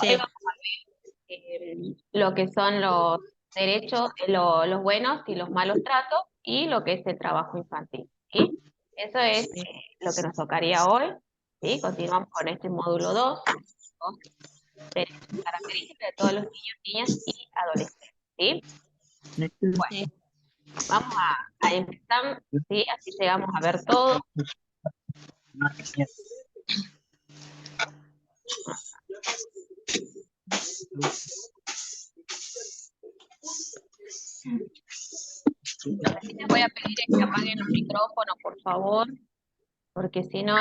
Hoy Sí, vamos lo que son los derechos, los buenos y los malos tratos y lo que es el trabajo infantil, ¿sí? Eso es sí, lo que nos tocaría hoy, ¿sí? Continuamos con este módulo 2, los derechos y características de todos los niños, niñas y adolescentes, ¿sí? Bueno, sí. vamos a empezar, ¿sí? Así llegamos a ver todo. Lo que sí les voy a pedir es que apaguen los micrófonos, por favor, porque si no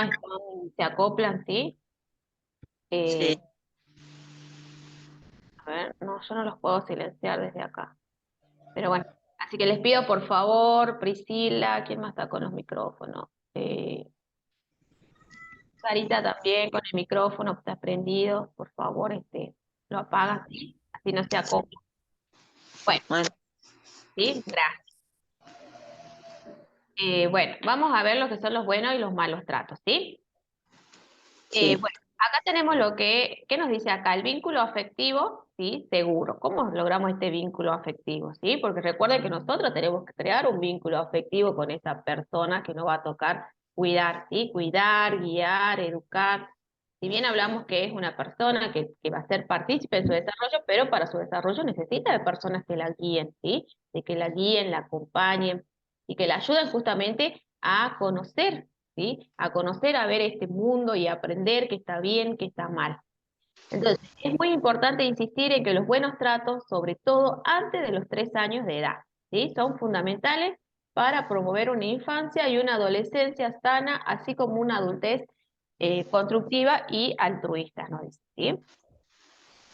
se acoplan, ¿sí? Sí. Eh, a ver, no, yo no los puedo silenciar desde acá. Pero bueno, así que les pido por favor, Priscila, ¿quién más está con los micrófonos? Sarita también con el micrófono está prendido, por favor, lo apagas, ¿sí? Así no se acopla. Bueno, Bueno, ¿sí? Gracias. Bueno, vamos a ver lo que son los buenos y los malos tratos, ¿sí? sí. Bueno, acá tenemos ¿qué nos dice acá? El vínculo afectivo, ¿sí? Seguro. ¿Cómo logramos este vínculo afectivo, sí? Porque recuerden que nosotros tenemos que crear un vínculo afectivo con esa persona que nos va a tocar cuidar, ¿sí? Cuidar, guiar, educar. Si bien hablamos que es una persona que va a ser partícipe en su desarrollo, pero para su desarrollo necesita de personas que la guíen, ¿sí? De que la guíen, la acompañen y que la ayuden justamente a conocer, ¿sí? A conocer, a ver este mundo y a aprender qué está bien, qué está mal. Entonces, es muy importante insistir en que los buenos tratos, sobre todo antes de los 3 años de edad, ¿sí? Son fundamentales para promover una infancia y una adolescencia sana, así como una adultez constructiva y altruista, ¿no? ¿Sí?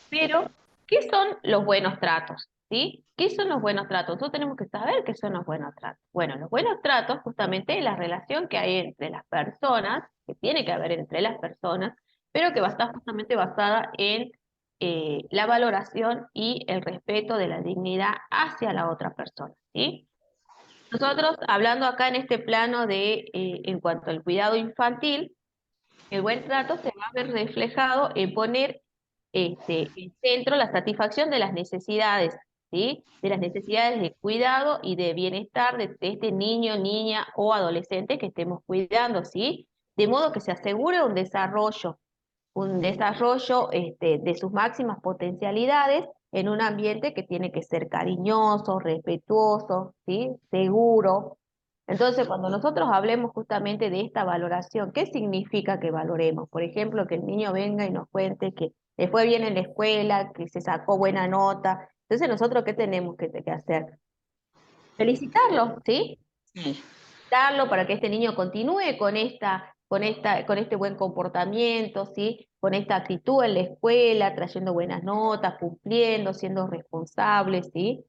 Pero, ¿qué son los buenos tratos? ¿Sí? ¿Qué son los buenos tratos? Nosotros tenemos que saber qué son los buenos tratos. Bueno, los buenos tratos justamente es la relación que hay entre las personas, que tiene que haber entre las personas, pero que va a estar justamente basada en la valoración y el respeto de la dignidad hacia la otra persona, ¿sí? Nosotros, hablando acá en este plano en cuanto al cuidado infantil, el buen trato se va a ver reflejado en poner en centro la satisfacción de las necesidades, ¿sí? De las necesidades de cuidado y de bienestar de este niño, niña o adolescente que estemos cuidando, ¿sí? De modo que se asegure un desarrollo de sus máximas potencialidades en un ambiente que tiene que ser cariñoso, respetuoso, ¿sí? Seguro. Entonces, cuando nosotros hablemos justamente de esta valoración, ¿qué significa que valoremos? Por ejemplo, que el niño venga y nos cuente que le fue bien en la escuela, que se sacó buena nota. Entonces, ¿nosotros qué tenemos que hacer? Felicitarlo, ¿sí? Sí. Darlo para que este niño continúe con este buen comportamiento, ¿sí? Con esta actitud en la escuela, trayendo buenas notas, cumpliendo, siendo responsable, ¿sí?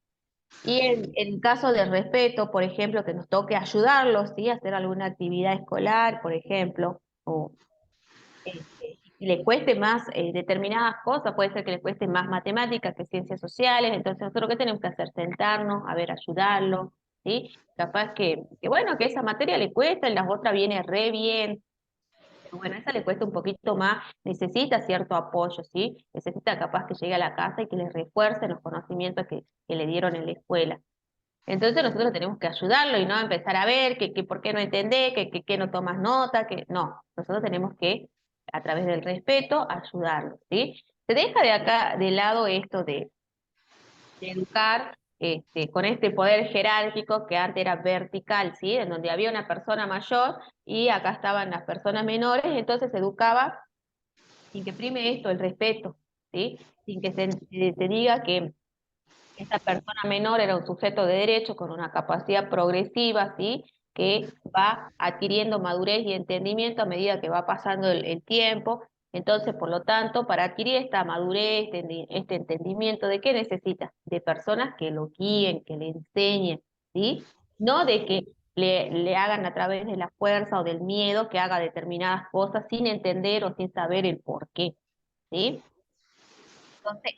Y en caso de respeto, por ejemplo, que nos toque ayudarlos, ¿sí? A hacer alguna actividad escolar, por ejemplo, o y le cueste más determinadas cosas, puede ser que le cueste más matemáticas que ciencias sociales, entonces nosotros ¿qué tenemos que hacer? Sentarnos, a ver, ayudarlo, ¿sí? Capaz bueno, que esa materia le cuesta y las otras viene re bien, pero bueno, esa le cuesta un poquito más, necesita cierto apoyo, ¿sí? Necesita capaz que llegue a la casa y que le refuercen los conocimientos que le dieron en la escuela. Entonces nosotros tenemos que ayudarlo y no empezar a ver que por qué no entendés, que no tomas nota, que no. Nosotros tenemos que, a través del respeto, ayudarlo, ¿sí? Se deja de acá de lado esto de educar con este poder jerárquico que antes era vertical, ¿sí? En donde había una persona mayor y acá estaban las personas menores, entonces se educaba sin que prime esto, el respeto, ¿sí? Sin que se diga que esta persona menor era un sujeto de derecho con una capacidad progresiva, ¿sí? Que va adquiriendo madurez y entendimiento a medida que va pasando el tiempo. Entonces, por lo tanto, para adquirir esta madurez, este entendimiento, ¿de qué necesita? De personas que lo guíen, que le enseñen, ¿sí? No de que le hagan a través de la fuerza o del miedo que haga determinadas cosas sin entender o sin saber el por qué, ¿sí? Entonces,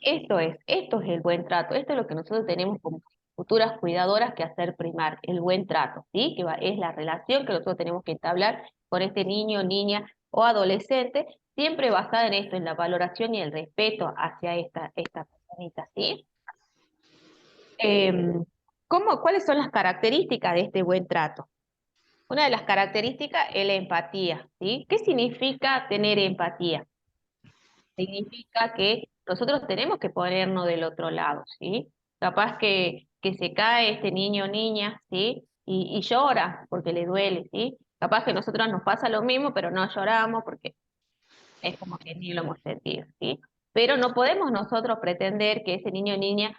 esto es el buen trato, esto es lo que nosotros tenemos como futuras cuidadoras que hacer primar, el buen trato, ¿sí? Es la relación que nosotros tenemos que entablar con este niño, niña o adolescente siempre basada en esto, en la valoración y el respeto hacia esta personita, ¿sí? Em, ¿Cuáles son las características de este buen trato? Una de las características es la empatía, ¿sí? ¿Qué significa tener empatía? Significa que nosotros tenemos que ponernos del otro lado, ¿sí? Capaz que se cae este niño o niña, ¿sí? Y llora porque le duele, ¿sí? Capaz que a nosotros nos pasa lo mismo, pero no lloramos porque es como que ni lo hemos sentido, ¿sí? Pero no podemos nosotros pretender que ese niño o niña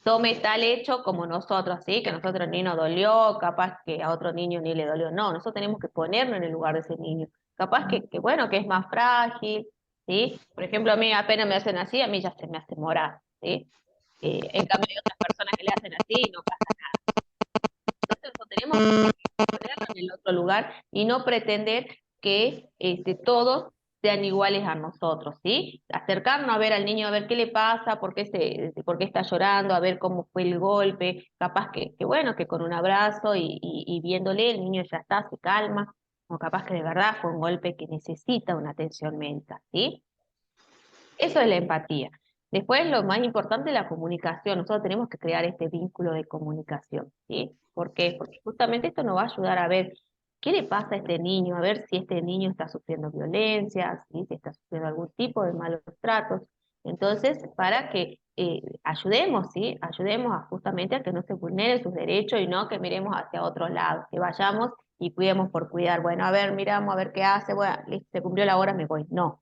tome tal hecho como nosotros, ¿sí? Que a nosotros ni nos dolió, capaz que a otro niño ni le dolió. No, nosotros tenemos que ponernos en el lugar de ese niño. Capaz bueno, que es más frágil, ¿sí? Por ejemplo, a mí apenas me hacen así, a mí ya se me hace morar, ¿sí? En cambio hay otras personas que le hacen así y no pasa nada. Entonces nosotros tenemos que ponernos en el otro lugar y no pretender que todos sean iguales a nosotros, ¿sí? Acercarnos a ver al niño, a ver qué le pasa, por qué está llorando, a ver cómo fue el golpe, capaz que bueno, que con un abrazo y viéndole el niño ya está, se calma, o capaz que de verdad fue un golpe que necesita una atención médica, ¿sí? Eso es la empatía. Después, lo más importante es la comunicación. Nosotros tenemos que crear este vínculo de comunicación, ¿sí? ¿Por qué? Porque justamente esto nos va a ayudar a ver qué le pasa a este niño, a ver si este niño está sufriendo violencia, ¿sí? Si está sufriendo algún tipo de malos tratos. Entonces, para que ayudemos, ¿sí? Ayudemos justamente a que no se vulneren sus derechos y no que miremos hacia otro lado, que vayamos y cuidemos por cuidar. Bueno, a ver, miramos, a ver qué hace, bueno, listo, se cumplió la hora, me voy. No.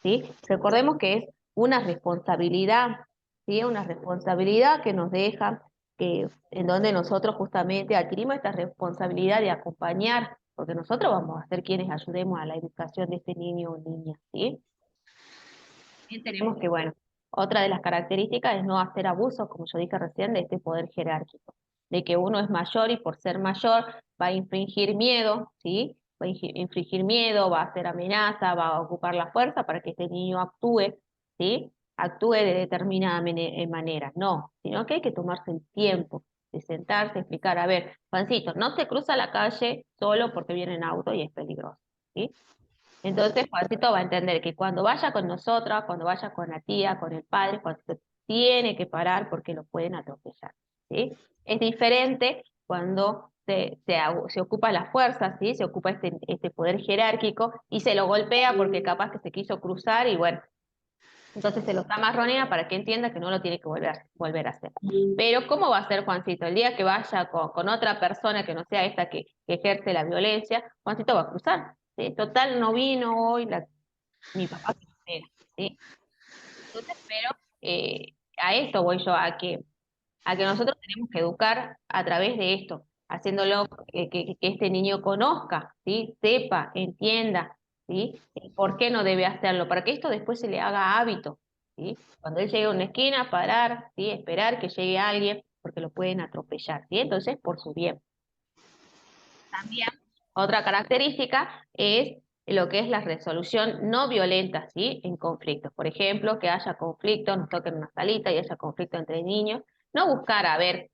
¿Sí? Recordemos que es una responsabilidad, ¿sí? Una responsabilidad que nos deja, en donde nosotros justamente adquirimos esta responsabilidad de acompañar, porque nosotros vamos a ser quienes ayudemos a la educación de este niño o niña, ¿sí? También tenemos que, bueno, otra de las características es no hacer abuso, como yo dije recién, de este poder jerárquico, de que uno es mayor y por ser mayor va a infringir miedo, ¿sí? Va a infringir miedo, va a hacer amenaza, va a ocupar la fuerza para que este niño actúe, ¿sí? Actúe de determinada manera. No, sino que hay que tomarse el tiempo de sentarse, explicar, a ver, Juancito, no se cruza la calle solo porque viene en auto y es peligroso, ¿sí? Entonces, Juancito va a entender que cuando vaya con nosotras, cuando vaya con la tía, con el padre, Juancito tiene que parar porque lo pueden atropellar, ¿sí? Es diferente cuando se ocupa la fuerza, ¿sí? Se ocupa este poder jerárquico y se lo golpea porque capaz que se quiso cruzar y bueno, entonces se lo amarronea para que entienda que no lo tiene que volver a hacer. Pero ¿cómo va a ser Juancito? El día que vaya con otra persona que no sea esta que ejerce la violencia, Juancito va a cruzar, ¿sí? Total, no vino hoy mi papá que me espera, ¿sí? Entonces, pero a esto voy yo, a que nosotros tenemos que educar a través de esto, haciéndolo que este niño conozca, ¿sí? Sepa, entienda, ¿sí? ¿Por qué no debe hacerlo? Para que esto después se le haga hábito, ¿sí? Cuando él llegue a una esquina, parar, ¿sí? Esperar que llegue alguien, porque lo pueden atropellar, ¿sí? Entonces, por su bien. También otra característica es lo que es la resolución no violenta, ¿sí? En conflictos. Por ejemplo, que haya conflicto, nos toquen una salita y haya conflicto entre niños, no buscar a ver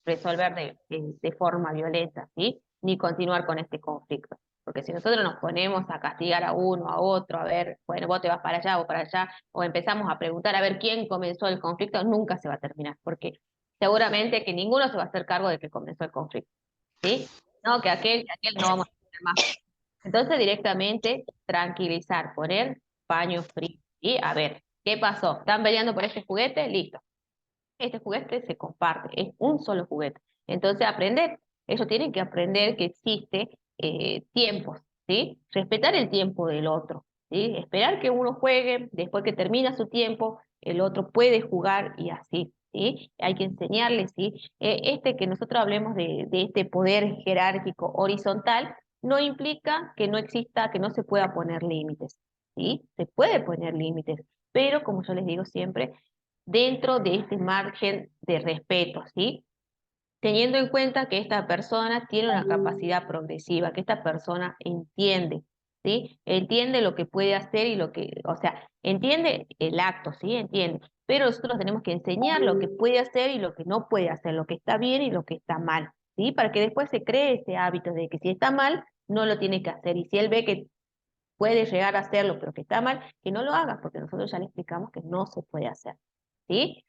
resolver de forma violenta, ¿sí? Ni continuar con este conflicto. Porque si nosotros nos ponemos a castigar a uno, a otro, a ver, bueno, vos te vas para allá o para allá, o empezamos a preguntar a ver quién comenzó el conflicto, nunca se va a terminar, porque seguramente que ninguno se va a hacer cargo de que comenzó el conflicto, ¿sí? No, que aquel no vamos a hacer más. Entonces directamente tranquilizar, poner paño frío. Y a ver, ¿qué pasó? ¿Están peleando por este juguete? Listo. Este juguete se comparte, es un solo juguete. Entonces aprender, ellos tienen que aprender que existe tiempos, ¿sí? Respetar el tiempo del otro, ¿sí? Esperar que uno juegue, después que termina su tiempo, el otro puede jugar y así, ¿sí? Hay que enseñarles, ¿sí? Que nosotros hablemos de este poder jerárquico horizontal, no implica que no exista, que no se pueda poner límites, ¿sí? Se puede poner límites, pero como yo les digo siempre, dentro de este margen de respeto, ¿sí? Teniendo en cuenta que esta persona tiene una capacidad progresiva, que esta persona entiende, ¿sí? Entiende lo que puede hacer y o sea, entiende el acto, ¿sí? Entiende. Pero nosotros tenemos que enseñar lo que puede hacer y lo que no puede hacer, lo que está bien y lo que está mal, ¿sí? Para que después se cree ese hábito de que si está mal, no lo tiene que hacer. Y si él ve que puede llegar a hacerlo, pero que está mal, que no lo haga, porque nosotros ya le explicamos que no se puede hacer, ¿sí?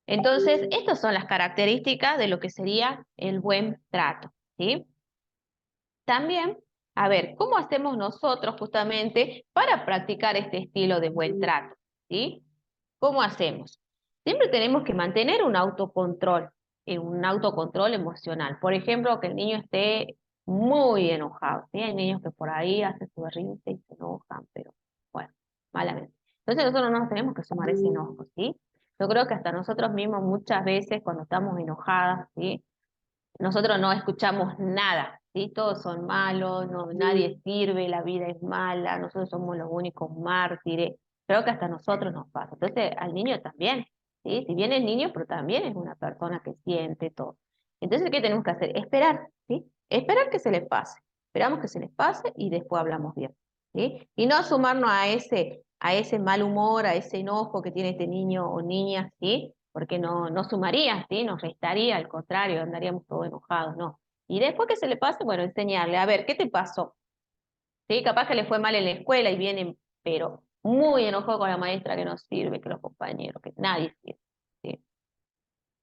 Entonces, estas son las características de lo que sería el buen trato, ¿sí? También, a ver, ¿cómo hacemos nosotros justamente para practicar este estilo de buen trato? ¿Sí? ¿Cómo hacemos? Siempre tenemos que mantener un autocontrol emocional. Por ejemplo, que el niño esté muy enojado, ¿sí? Hay niños que por ahí hacen su berrinche y se enojan, pero bueno, malamente. Entonces nosotros no nos tenemos que sumar ese enojo, ¿sí? Yo creo que hasta nosotros mismos muchas veces cuando estamos enojadas, ¿sí? Nosotros no escuchamos nada, ¿sí? Todos son malos, no, nadie sirve, la vida es mala, nosotros somos los únicos mártires. Creo que hasta a nosotros nos pasa. Entonces, al niño también, ¿sí? Si bien es niño, pero también es una persona que siente todo. Entonces, ¿qué tenemos que hacer? Esperar, ¿sí? Esperar que se les pase. Esperamos que se les pase y después hablamos bien, ¿sí? Y no sumarnos a ese mal humor, a ese enojo que tiene este niño o niña, ¿sí? Porque no sumaría, ¿sí? Nos restaría, al contrario, andaríamos todos enojados, ¿no? Y después que se le pase, bueno, enseñarle, a ver, ¿qué te pasó? ¿Sí? Capaz que le fue mal en la escuela y viene, pero muy enojado con la maestra que no sirve, que los compañeros, que nadie sirve, ¿sí?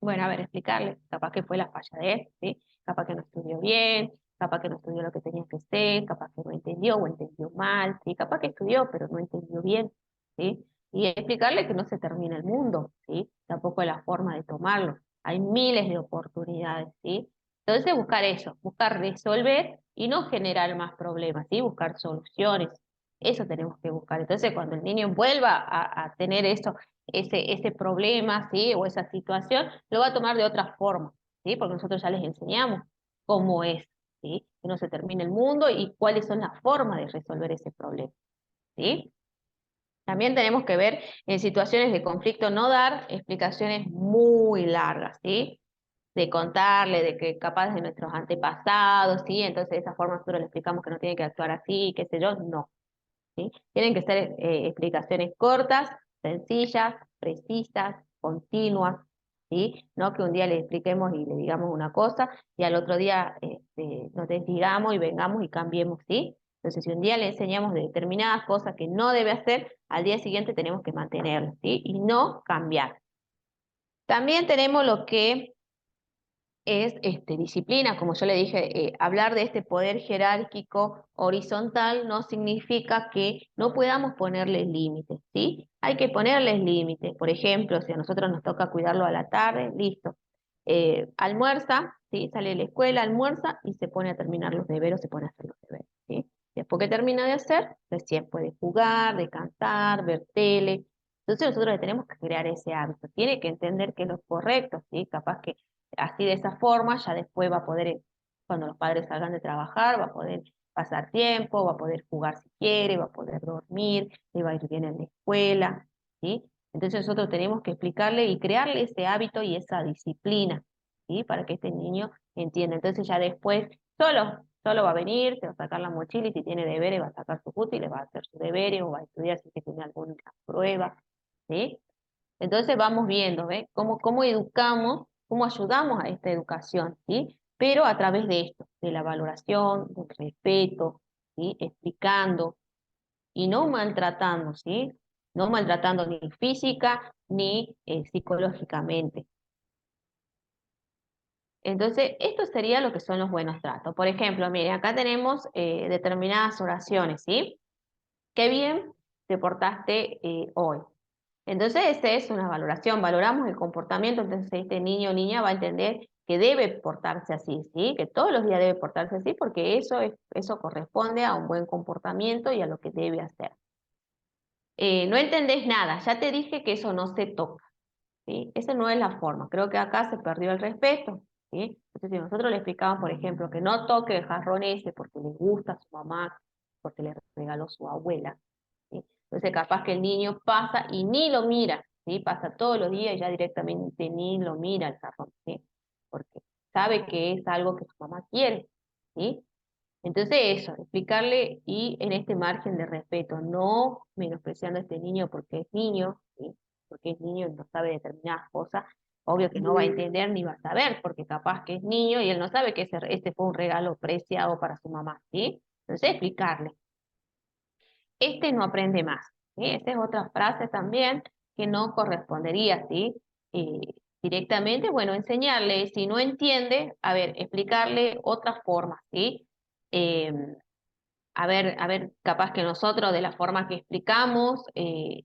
Bueno, a ver, explicarle, capaz que fue la falla de él, ¿sí? Capaz que no estudió bien, capaz que no estudió lo que tenía que ser, capaz que no entendió o entendió mal, ¿sí? Capaz que estudió, pero no entendió bien, ¿sí? Y explicarle que no se termina el mundo, ¿sí? Tampoco es la forma de tomarlo. Hay miles de oportunidades, ¿sí? Entonces buscar eso, buscar resolver y no generar más problemas, ¿sí? Buscar soluciones. Eso tenemos que buscar. Entonces, cuando el niño vuelva a tener eso, ese problema, ¿sí? O esa situación, lo va a tomar de otra forma, ¿sí? Porque nosotros ya les enseñamos cómo es, ¿sí? Que no se termine el mundo y cuáles son las formas de resolver ese problema, ¿sí? También tenemos que ver en situaciones de conflicto no dar explicaciones muy largas, ¿sí? De contarle, de que capaz de nuestros antepasados, ¿sí? Entonces de esa forma nosotros le explicamos que no tiene que actuar así, qué sé yo, no, ¿sí? Tienen que ser explicaciones cortas, sencillas, precisas, continuas, ¿sí? No que un día le expliquemos y le digamos una cosa y al otro día nos desdigamos y vengamos y cambiemos, ¿sí? Entonces, si un día le enseñamos de determinadas cosas que no debe hacer, al día siguiente tenemos que mantenerlas, ¿sí? Y no cambiar. También tenemos lo que es disciplina, como yo le dije, hablar de este poder jerárquico horizontal no significa que no podamos ponerles límites, ¿sí? Hay que ponerles límites. Por ejemplo, si a nosotros nos toca cuidarlo a la tarde, listo. Almuerza, ¿sí? Sale de la escuela, almuerza y se pone a terminar los deberes, se pone a hacer los deberes, ¿sí? Después que termina de hacer, recién puede jugar, descansar, ver tele. Entonces nosotros le tenemos que crear ese hábito. Tiene que entender que es lo correcto, ¿sí? Capaz que así de esa forma ya después va a poder, cuando los padres salgan de trabajar, va a poder pasar tiempo, va a poder jugar si quiere, va a poder dormir, le va a ir bien en la escuela, ¿sí? Entonces nosotros tenemos que explicarle y crearle ese hábito y esa disciplina, ¿sí? Para que este niño entienda. Entonces ya después solo va a venir, se va a sacar la mochila y si tiene deberes va a sacar su útil, va a hacer su deberes o va a estudiar si es que tiene alguna prueba, ¿sí? Entonces vamos viendo, ¿ves? Cómo educamos, cómo ayudamos a esta educación, ¿sí? Pero a través de esto, de la valoración, del respeto, ¿sí? Explicando y no maltratando, ¿sí? No maltratando ni física ni psicológicamente. Entonces, esto sería lo que son los buenos tratos. Por ejemplo, mire, acá tenemos determinadas oraciones, ¿sí? Qué bien te portaste hoy. Entonces, esa es una valoración, valoramos el comportamiento, entonces este niño o niña va a entender que debe portarse así, ¿sí? Que todos los días debe portarse así porque eso corresponde a un buen comportamiento y a lo que debe hacer. No entendés nada, ya te dije que eso no se toca, ¿sí? Esa no es la forma, creo que acá se perdió el respeto, ¿sí? Entonces, si nosotros le explicamos, por ejemplo, que no toque el jarrón ese porque le gusta a su mamá, porque le regaló su abuela, ¿sí? Entonces capaz que el niño pasa y ni lo mira, ¿sí? Pasa todos los días y ya directamente ni lo mira el jarrón, ¿sí? Porque sabe que es algo que su mamá quiere, ¿sí? Entonces eso, explicarle y en este margen de respeto, no menospreciando a este niño porque es niño, ¿sí? Porque es niño y no sabe determinadas cosas, obvio que no va a entender ni va a saber, porque capaz que es niño y él no sabe que ese fue un regalo preciado para su mamá, ¿sí? Entonces explicarle. este no aprende más. ¿Sí? Esa es otra frase también que no correspondería, ¿sí? Eh, directamente, bueno, enseñarle, si no entiende, a ver, explicarle otras formas, ¿sí? Eh, a ver, capaz que nosotros de la forma que explicamos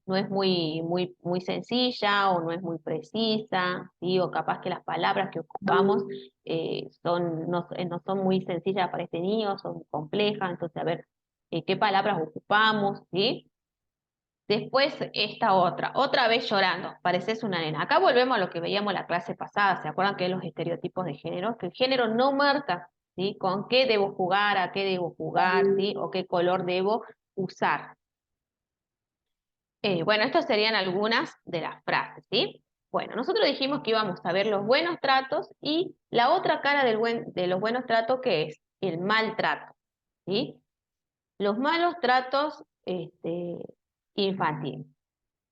no es muy sencilla o no es muy precisa, ¿sí? O capaz que las palabras que ocupamos no son muy sencillas para este niño, son complejas, entonces a ver qué palabras ocupamos, ¿sí? Después esta otra vez llorando, pareces una nena. Acá volvemos a lo que veíamos la clase pasada, ¿se acuerdan que es los estereotipos de género? Que el género no marca, ¿sí? Con qué debo jugar, a qué debo jugar, ¿sí? O qué color debo usar. Bueno, estas serían algunas de las frases, ¿sí? Bueno, nosotros dijimos que íbamos a ver los buenos tratos y la otra cara de los buenos tratos que es el maltrato, ¿sí? Los malos tratos infantiles.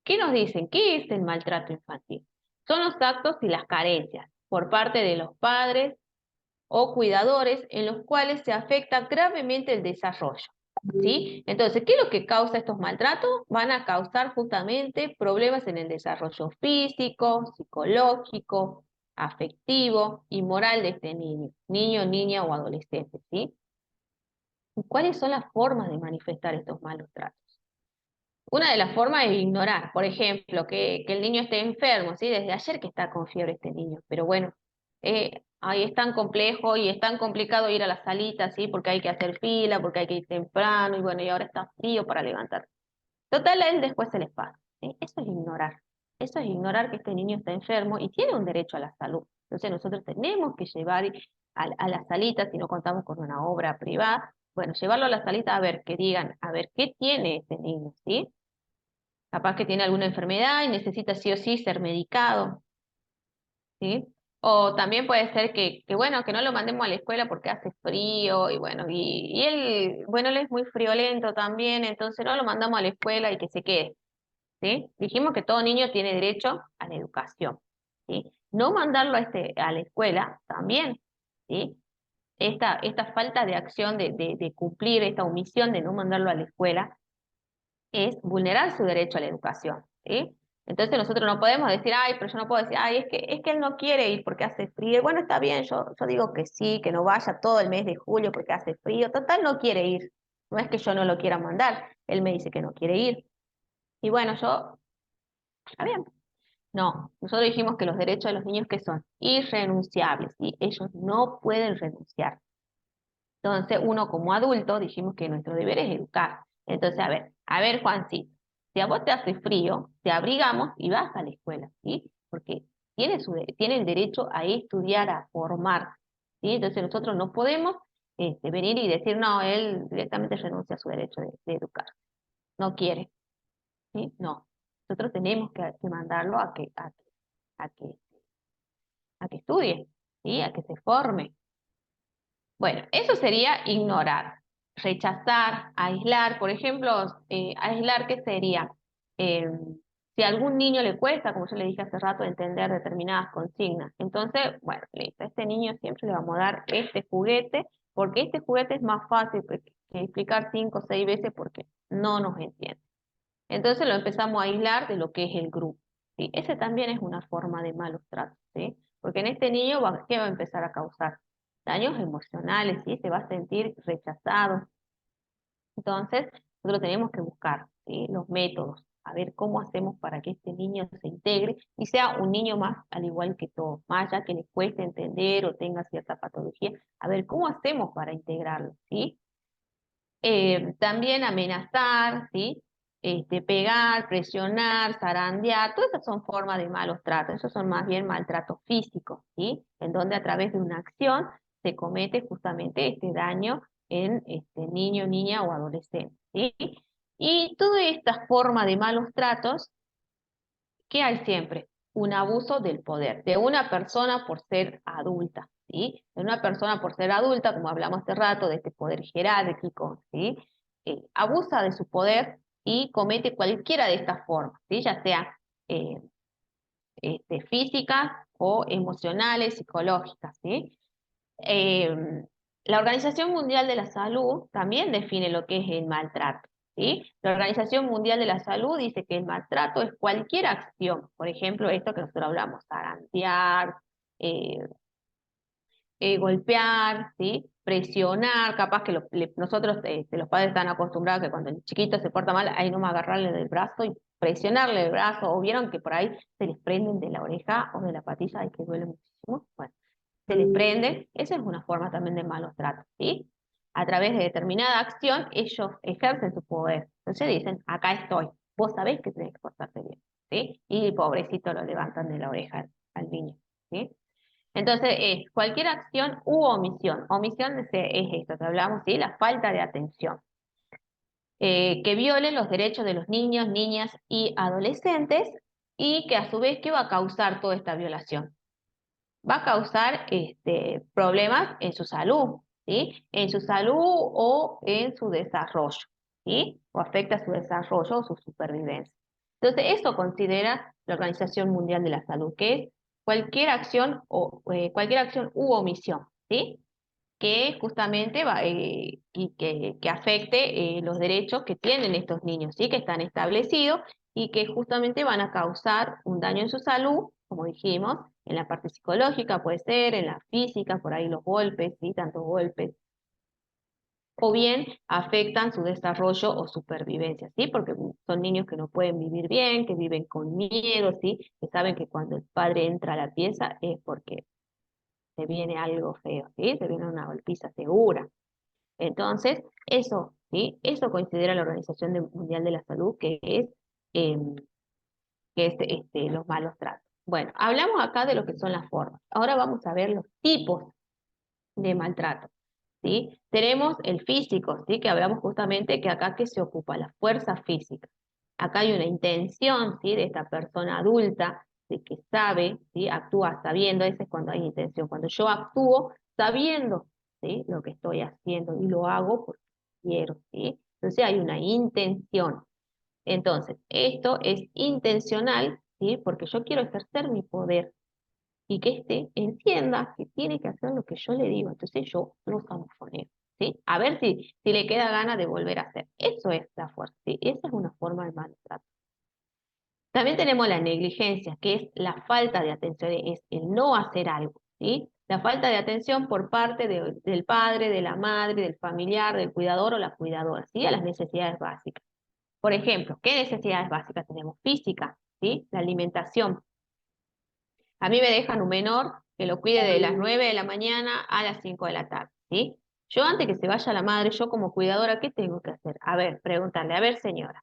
¿Qué nos dicen? ¿Qué es el maltrato infantil? Son los actos y las carencias por parte de los padres o cuidadores en los cuales se afecta gravemente el desarrollo. ¿Sí? Entonces, ¿qué es lo que causa estos maltratos? Van a causar justamente problemas en el desarrollo físico, psicológico, afectivo y moral de este niño, niña o adolescente, ¿sí? ¿Cuáles son las formas de manifestar estos malos tratos? Una de las formas es ignorar, por ejemplo, que el niño esté enfermo, ¿sí? Desde ayer que está con fiebre este niño, pero bueno, ahí es tan complejo y es tan complicado ir a la salita, ¿sí? Porque hay que hacer fila, porque hay que ir temprano, y bueno, y ahora está frío para levantar. Total, a él después se les pasa, ¿sí? Eso es ignorar que este niño está enfermo y tiene un derecho a la salud. Entonces nosotros tenemos que llevar a la salita, si no contamos con una obra privada, bueno, llevarlo a la salita a ver, que digan, a ver, ¿qué tiene este niño, ¿sí? Capaz que tiene alguna enfermedad y necesita sí o sí ser medicado, ¿sí? O también puede ser bueno, que no lo mandemos a la escuela porque hace frío y bueno, y él, bueno, él es muy friolento también, entonces no lo mandamos a la escuela y que se quede, ¿sí? Dijimos que todo niño tiene derecho a la educación, ¿sí? No mandarlo a la escuela también, ¿sí? Esta falta de acción de cumplir, esta omisión de no mandarlo a la escuela, es vulnerar su derecho a la educación, ¿sí? Entonces nosotros no podemos decir, ay, pero yo no puedo decir, ay, es que él no quiere ir porque hace frío. Bueno, está bien, yo digo que sí, que no vaya todo el mes de julio porque hace frío. Total, no quiere ir. No es que yo no lo quiera mandar, él me dice que no quiere ir. Y bueno, está bien. No, nosotros dijimos que los derechos de los niños que son irrenunciables y ellos no pueden renunciar. Entonces, uno como adulto dijimos que nuestro deber es educar. Entonces, a ver, Juancito, si a vos te hace frío, te abrigamos y vas a la escuela, ¿sí? Porque tiene el derecho a estudiar, a formar, ¿sí? Entonces, nosotros no podemos venir y decir, no, él directamente renuncia a su derecho de educar. No quiere, ¿sí? No. Nosotros tenemos que mandarlo a que, a que estudie, ¿sí? A que se forme. Bueno, eso sería ignorar, rechazar, aislar. Por ejemplo, aislar, ¿qué sería? Eh, si a algún niño le cuesta, como yo le dije hace rato, entender determinadas consignas, entonces, bueno, listo, a este niño siempre le vamos a dar este juguete, porque este juguete es más fácil que explicar 5 o 6 veces porque no nos entiende. Entonces lo empezamos a aislar de lo que es el grupo, ¿sí? Ese también es una forma de malos tratos, ¿sí? Porque en este niño, ¿qué va a empezar a causar? Daños emocionales, ¿sí? Se va a sentir rechazado. Entonces, nosotros tenemos que buscar, ¿sí? Los métodos, a ver cómo hacemos para que este niño se integre y sea un niño más al igual que todos, más allá que le cueste entender o tenga cierta patología, a ver cómo hacemos para integrarlo, ¿sí? También amenazar, ¿sí? Pegar, presionar, zarandear, todas esas son formas de malos tratos, esos son más bien maltratos físicos, ¿sí? En donde a través de una acción se comete justamente este daño en este niño, niña o adolescente, ¿sí? Y toda esta forma de malos tratos, ¿qué hay siempre? Un abuso del poder de una persona por ser adulta, ¿sí? De una persona por ser adulta, como hablamos hace rato, de este poder jerárquico, ¿sí? Abusa de su poder y comete cualquiera de estas formas, ¿sí? Ya sea eh, físicas o emocionales, psicológicas, ¿sí? Eh, la Organización Mundial de la Salud también define lo que es el maltrato, ¿sí? La Organización Mundial de la Salud dice que el maltrato es cualquier acción, por ejemplo, esto que nosotros hablamos, zarandear, eh, golpear, ¿sí? Presionar, capaz que nosotros, los padres están acostumbrados que cuando el chiquito se porta mal, ahí nomás agarrarle del brazo y presionarle el brazo, o vieron que por ahí se les prenden de la oreja o de la patilla y que duele muchísimo. Bueno, se les prende, esa es una forma también de malos tratos, ¿sí? A través de determinada acción, ellos ejercen su poder. Entonces dicen, acá estoy, vos sabés que tenés que portarte bien, ¿sí? Y pobrecito lo levantan de la oreja al niño, ¿sí? Entonces, es cualquier acción u omisión. Omisión es esto que hablamos, ¿sí? La falta de atención. Que viole los derechos de los niños, niñas y adolescentes y que a su vez, ¿qué va a causar toda esta violación? Va a causar problemas en su salud, ¿sí? En su salud o en su desarrollo, ¿sí? O afecta su desarrollo o su supervivencia. Entonces, eso considera la Organización Mundial de la Salud, que es cualquier acción u omisión, ¿sí? Que justamente que afecte los derechos que tienen estos niños, ¿sí? Que están establecidos y que justamente van a causar un daño en su salud, como dijimos, en la parte psicológica puede ser, en la física, por ahí los golpes, ¿sí? Tantos golpes, o bien afectan su desarrollo o supervivencia, ¿sí? Porque son niños que no pueden vivir bien, que viven con miedo, ¿sí? Que saben que cuando el padre entra a la pieza es porque se viene algo feo, ¿sí? Se viene una golpiza segura. Entonces, eso, ¿sí? Eso considera la Mundial de la Salud em, que es los malos tratos. Bueno, hablamos acá de lo que son las formas. Ahora vamos a ver los tipos de maltrato, ¿sí? Tenemos el físico, ¿sí? Que hablamos justamente que acá que se ocupa la fuerza física. Acá hay una intención, ¿sí? De esta persona adulta, de que sabe, ¿sí? Actúa sabiendo, ese es cuando hay intención. Cuando yo actúo sabiendo, ¿sí? Lo que estoy haciendo y lo hago porque quiero, ¿sí? Entonces hay una intención. Entonces, esto es intencional, ¿sí? Porque yo quiero ejercer mi poder y que éste entienda que tiene que hacer lo que yo le digo. Entonces yo lo sanfoneo, ¿sí? A ver si le queda gana de volver a hacer. Eso es la fuerza, ¿sí? Esa es una forma de maltrato. También tenemos la negligencia, que es la falta de atención, es el no hacer algo, ¿sí? La falta de atención por parte del padre, de la madre, del familiar, del cuidador o la cuidadora, ¿sí? A las necesidades básicas. Por ejemplo, ¿qué necesidades básicas tenemos? Física, ¿sí? La alimentación. A mí me dejan un menor que lo cuide de las 9 de la mañana a las 5 de la tarde, ¿sí? Yo antes que se vaya la madre, yo como cuidadora, ¿qué tengo que hacer? A ver, preguntarle, a ver señora,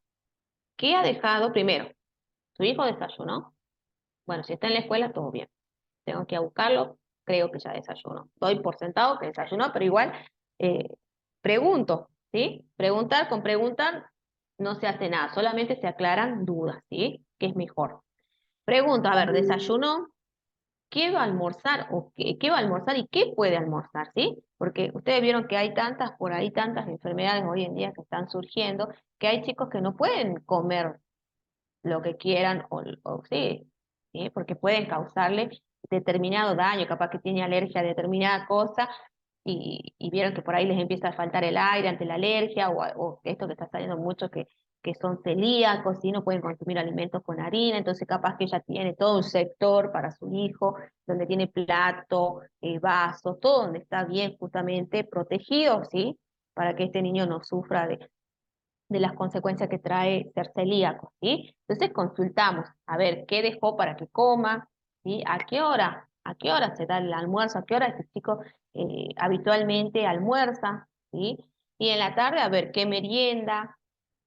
¿qué ha dejado primero? ¿Su hijo desayunó? Bueno, si está en la escuela, todo bien. Tengo que ir a buscarlo, creo que ya desayunó. Doy por sentado que desayunó, pero igual eh, pregunto, ¿sí? Preguntar con preguntar no se hace nada, solamente se aclaran dudas, ¿sí? ¿Qué es mejor? Pregunto, a ver, ¿desayunó? ¿Qué va a almorzar o qué va a almorzar y qué puede almorzar, ¿sí? Porque ustedes vieron que hay tantas, por ahí tantas enfermedades hoy en día que están surgiendo, que hay chicos que no pueden comer lo que quieran o sí, ¿sí? Porque pueden causarle determinado daño, capaz que tiene alergia a determinada cosa y vieron que por ahí les empieza a faltar el aire ante la alergia o esto que está saliendo mucho que son celíacos y no pueden consumir alimentos con harina, entonces capaz que ella tiene todo un sector para su hijo, donde tiene plato, vasos, todo donde está bien justamente protegido, ¿sí? Para que este niño no sufra de las consecuencias que trae ser celíaco, ¿sí? Entonces consultamos, a ver, ¿qué dejó para que coma? ¿Sí? ¿A qué hora? ¿A qué hora se da el almuerzo? ¿A qué hora este chico habitualmente almuerza? ¿Sí? Y en la tarde, a ver, ¿qué merienda?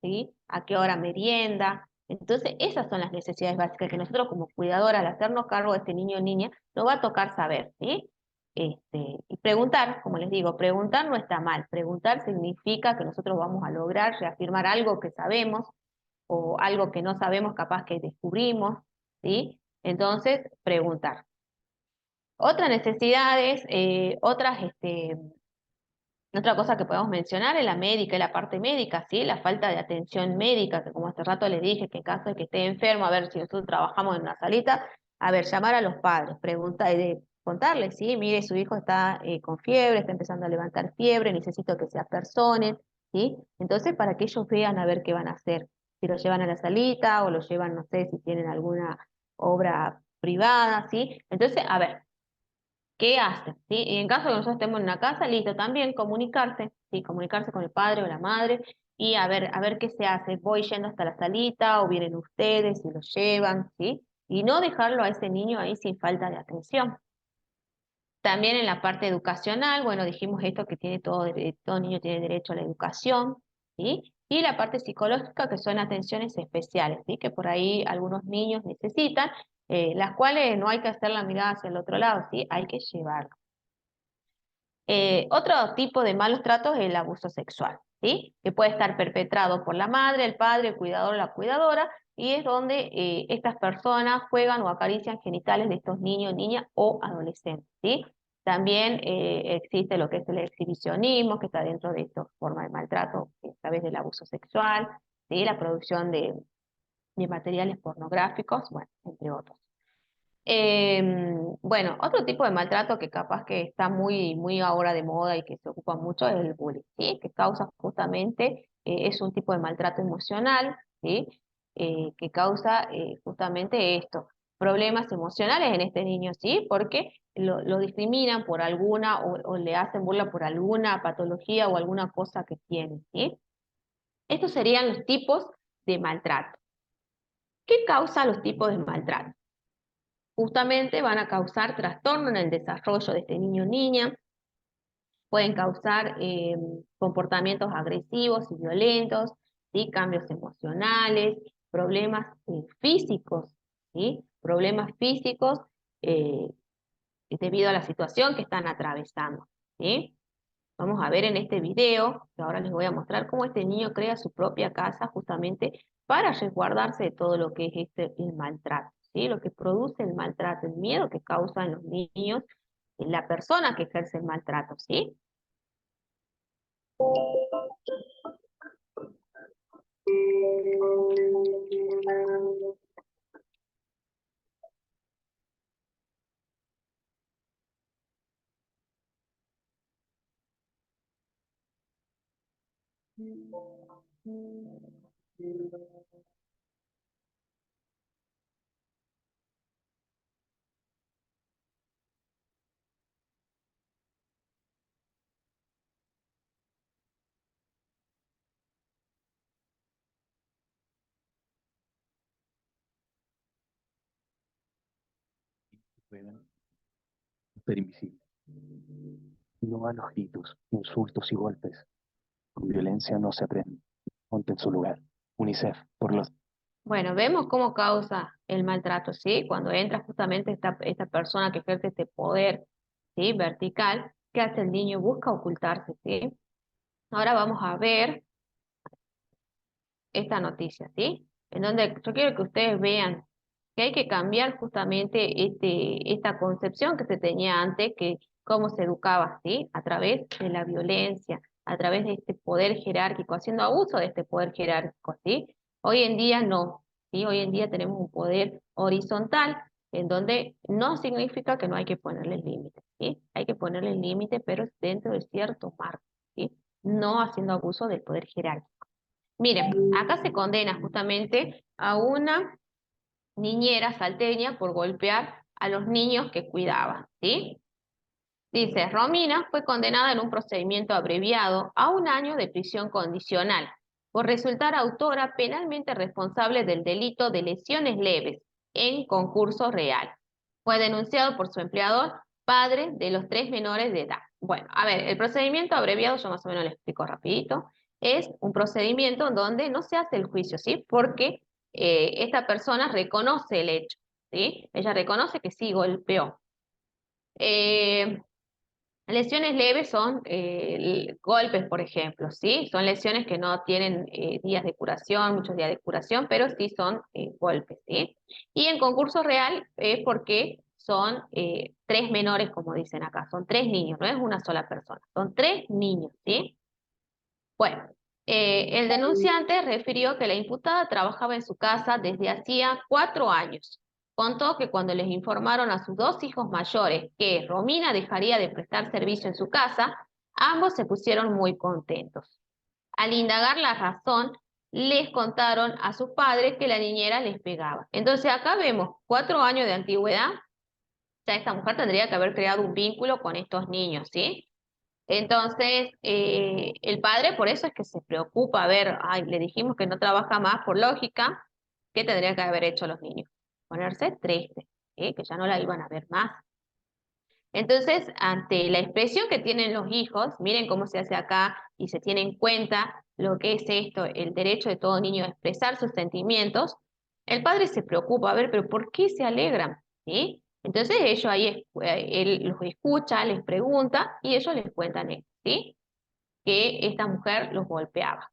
¿Sí? ¿A qué hora merienda? Entonces, esas son las necesidades básicas que nosotros como cuidadora, al hacernos cargo de este niño o niña, nos va a tocar saber, ¿sí? Y preguntar, como les digo, preguntar no está mal. Preguntar significa que nosotros vamos a lograr reafirmar algo que sabemos o algo que no sabemos, capaz que descubrimos, ¿sí? Entonces, preguntar. Otras necesidades, otra cosa que podemos mencionar es la médica, la parte médica, ¿sí? La falta de atención médica, que como hace rato les dije, que en caso de que esté enfermo, a ver si nosotros trabajamos en una salita, a ver, llamar a los padres, preguntar, contarles, ¿sí? Mire, su hijo está con fiebre, está empezando a levantar fiebre, necesito que se apersonen, ¿sí? Entonces, para que ellos vean a ver qué van a hacer. Si lo llevan a la salita o lo llevan, no sé, si tienen alguna obra privada, ¿sí? Entonces, a ver, ¿qué hacen? ¿Sí? Y en caso de que nosotros estemos en una casa, listo, también comunicarse, ¿sí? Comunicarse con el padre o la madre y a ver qué se hace. Voy yendo hasta la salita o vienen ustedes y lo llevan, ¿sí? Y no dejarlo a ese niño ahí sin falta de atención. También en la parte educacional, bueno, dijimos esto que tiene todo niño tiene derecho a la educación, ¿sí? Y la parte psicológica, que son atenciones especiales, ¿sí? Que por ahí algunos niños necesitan, las cuales no hay que hacer la mirada hacia el otro lado, ¿sí? Hay que llevarlo. Otro tipo de malos tratos es el abuso sexual, ¿sí? Que puede estar perpetrado por la madre, el padre, el cuidador o la cuidadora, y es donde estas personas juegan o acarician genitales de estos niños, niñas o adolescentes, ¿sí? También existe lo que es el exhibicionismo, que está dentro de esta forma de maltrato a través del abuso sexual, ¿sí? La producción de materiales pornográficos, bueno, entre otros. Bueno, otro tipo de maltrato que capaz que está muy ahora de moda y que se ocupa mucho es el bullying, ¿sí? Que causa justamente, es un tipo de maltrato emocional, ¿sí? Que causa justamente esto, problemas emocionales en este niño, ¿sí? Porque lo discriminan por alguna o le hacen burla por alguna patología o alguna cosa que tiene, ¿sí? Estos serían los tipos de maltrato. ¿Qué causa los tipos de maltrato? Justamente van a causar trastorno en el desarrollo de este niño o niña, pueden causar comportamientos agresivos y violentos, ¿sí? Cambios emocionales, problemas físicos, ¿sí? Problemas físicos eh, debido a la situación que están atravesando, ¿sí? Vamos a ver en este video, que ahora les voy a mostrar cómo este niño crea su propia casa justamente para resguardarse de todo lo que es el maltrato, ¿sí? Lo que produce el maltrato, el miedo que causan los niños, en la persona que ejerce el maltrato, ¿sí? Pueden ser invisibles. No a los gritos, insultos y golpes. Con violencia no se aprende. Ponte en su lugar. UNICEF, por los... Bueno, vemos cómo causa el maltrato, ¿sí? Cuando entra justamente esta persona que ejerce este poder, ¿sí? Vertical, ¿qué hace el niño? Busca ocultarse, ¿sí? Ahora vamos a ver esta noticia, ¿sí? En donde yo quiero que ustedes vean que hay que cambiar justamente esta concepción que se tenía antes, que cómo se educaba, ¿sí? A través de la violencia, a través de este poder jerárquico, haciendo abuso de este poder jerárquico, ¿sí? Hoy en día no, ¿sí? Hoy en día tenemos un poder horizontal, en donde no significa que no hay que ponerle límites, ¿sí? Hay que ponerle límites, pero dentro de cierto marco, ¿sí? No haciendo abuso del poder jerárquico. Miren, acá se condena justamente a una niñera salteña por golpear a los niños que cuidaba, ¿sí? Dice, Romina fue condenada en un procedimiento abreviado a 1 año de prisión condicional por resultar autora penalmente responsable del delito de lesiones leves en concurso real. Fue denunciado por su empleador, padre de los 3 menores de edad. Bueno, a ver, el procedimiento abreviado, yo más o menos le explico rapidito, es un procedimiento donde no se hace el juicio, ¿sí? Porque esta persona reconoce el hecho, ¿sí? Ella reconoce que sí golpeó. Eh, Lesiones leves son golpes, por ejemplo, ¿sí? Son lesiones que no tienen días de curación, muchos días de curación, pero sí son golpes, ¿sí? Y en concurso real es porque son 3 menores, como dicen acá, son 3 niños, no es una sola persona, son 3 niños, ¿sí? Bueno, el denunciante refirió que la imputada trabajaba en su casa desde hacía 4 años. Contó que cuando les informaron a sus 2 hijos mayores que Romina dejaría de prestar servicio en su casa, ambos se pusieron muy contentos. Al indagar la razón, les contaron a sus padres que la niñera les pegaba. Entonces acá vemos 4 años de antigüedad, ya esta mujer tendría que haber creado un vínculo con estos niños, ¿sí? Entonces, el padre por eso es que se preocupa, a ver, ay, le dijimos que no trabaja más por lógica, ¿qué tendrían que haber hecho los niños? Ponerse tristes, ¿sí? Que ya no la iban a ver más. Entonces, ante la expresión que tienen los hijos, miren cómo se hace acá y se tiene en cuenta lo que es esto, el derecho de todo niño a expresar sus sentimientos, el padre se preocupa, a ver, pero ¿por qué se alegran? ¿Sí? Entonces ellos ahí, él los escucha, les pregunta y ellos les cuentan esto, ¿sí? Que esta mujer los golpeaba.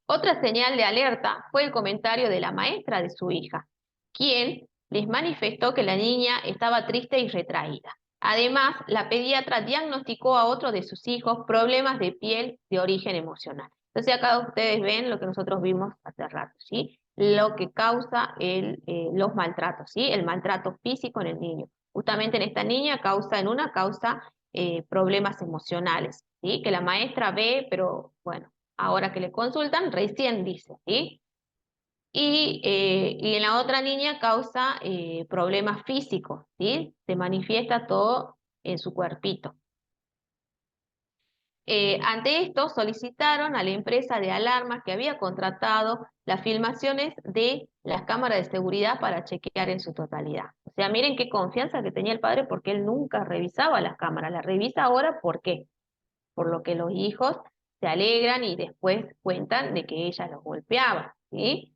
Otra señal de alerta fue el comentario de la maestra de su hija, quien les manifestó que la niña estaba triste y retraída. Además, la pediatra diagnosticó a otro de sus hijos problemas de piel de origen emocional. Entonces acá ustedes ven lo que nosotros vimos hace rato, ¿sí? Lo que causa los maltratos, ¿sí? El maltrato físico en el niño. Justamente en esta niña causa problemas emocionales, ¿sí? Que la maestra ve, pero bueno, ahora que le consultan, recién dice, ¿sí? Y en la otra niña causa problemas físicos, ¿sí? Se manifiesta todo en su cuerpito. Ante esto, solicitaron a la empresa de alarmas que había contratado las filmaciones de las cámaras de seguridad para chequear en su totalidad. O sea, miren qué confianza que tenía el padre porque él nunca revisaba las cámaras. Las revisa ahora, ¿por qué? Por lo que los hijos se alegran y después cuentan de que ella los golpeaba, ¿sí?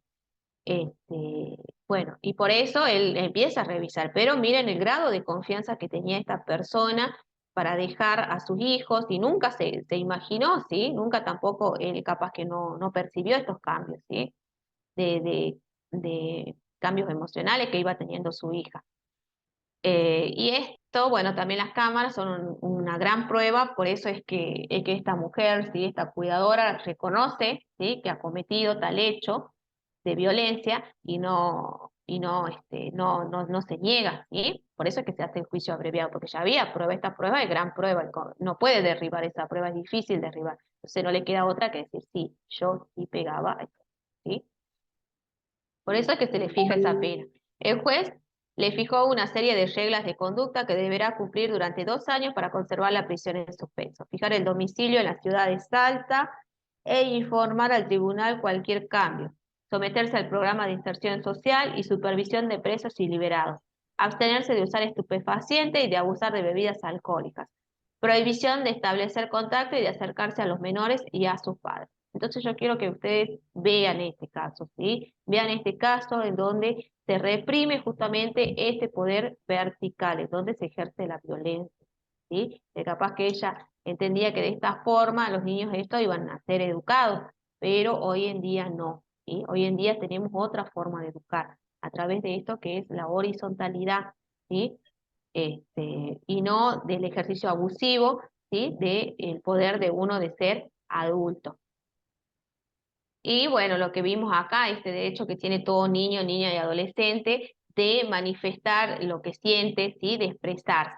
Bueno, y por eso él empieza a revisar, pero miren el grado de confianza que tenía esta persona para dejar a sus hijos y nunca se imaginó, ¿sí? Nunca tampoco él capaz que no percibió estos cambios, ¿sí? De cambios emocionales que iba teniendo su hija. Y esto, bueno, también las cámaras son una gran prueba, por eso es que esta mujer, ¿sí? Esta cuidadora reconoce, ¿sí? Que ha cometido tal hecho de violencia y no se niega, ¿sí? Por eso es que se hace el juicio abreviado, porque ya había prueba, esta prueba es gran prueba, no puede derribar esa prueba, es difícil derribar, entonces no le queda otra que decir, sí, yo sí pegaba, ¿sí? Por eso es que se le fija esa pena. El juez le fijó una serie de reglas de conducta que deberá cumplir durante 2 años para conservar la prisión en suspenso. Fijar el domicilio en la ciudad de Salta e informar al tribunal cualquier cambio. Someterse al programa de inserción social y supervisión de presos y liberados. Abstenerse de usar estupefacientes y de abusar de bebidas alcohólicas. Prohibición de establecer contacto y de acercarse a los menores y a sus padres. Entonces yo quiero que ustedes vean este caso, ¿sí? Vean este caso en donde se reprime justamente este poder vertical, en donde se ejerce la violencia, ¿sí? Que capaz que ella entendía que de esta forma los niños estos iban a ser educados, pero hoy en día no, ¿sí? Hoy en día tenemos otra forma de educar, a través de esto que es la horizontalidad, ¿sí? Y no del ejercicio abusivo, ¿sí? Del poder de uno de ser adulto. Y bueno, lo que vimos acá, este derecho que tiene todo niño, niña y adolescente de manifestar lo que siente, ¿sí? De expresarse.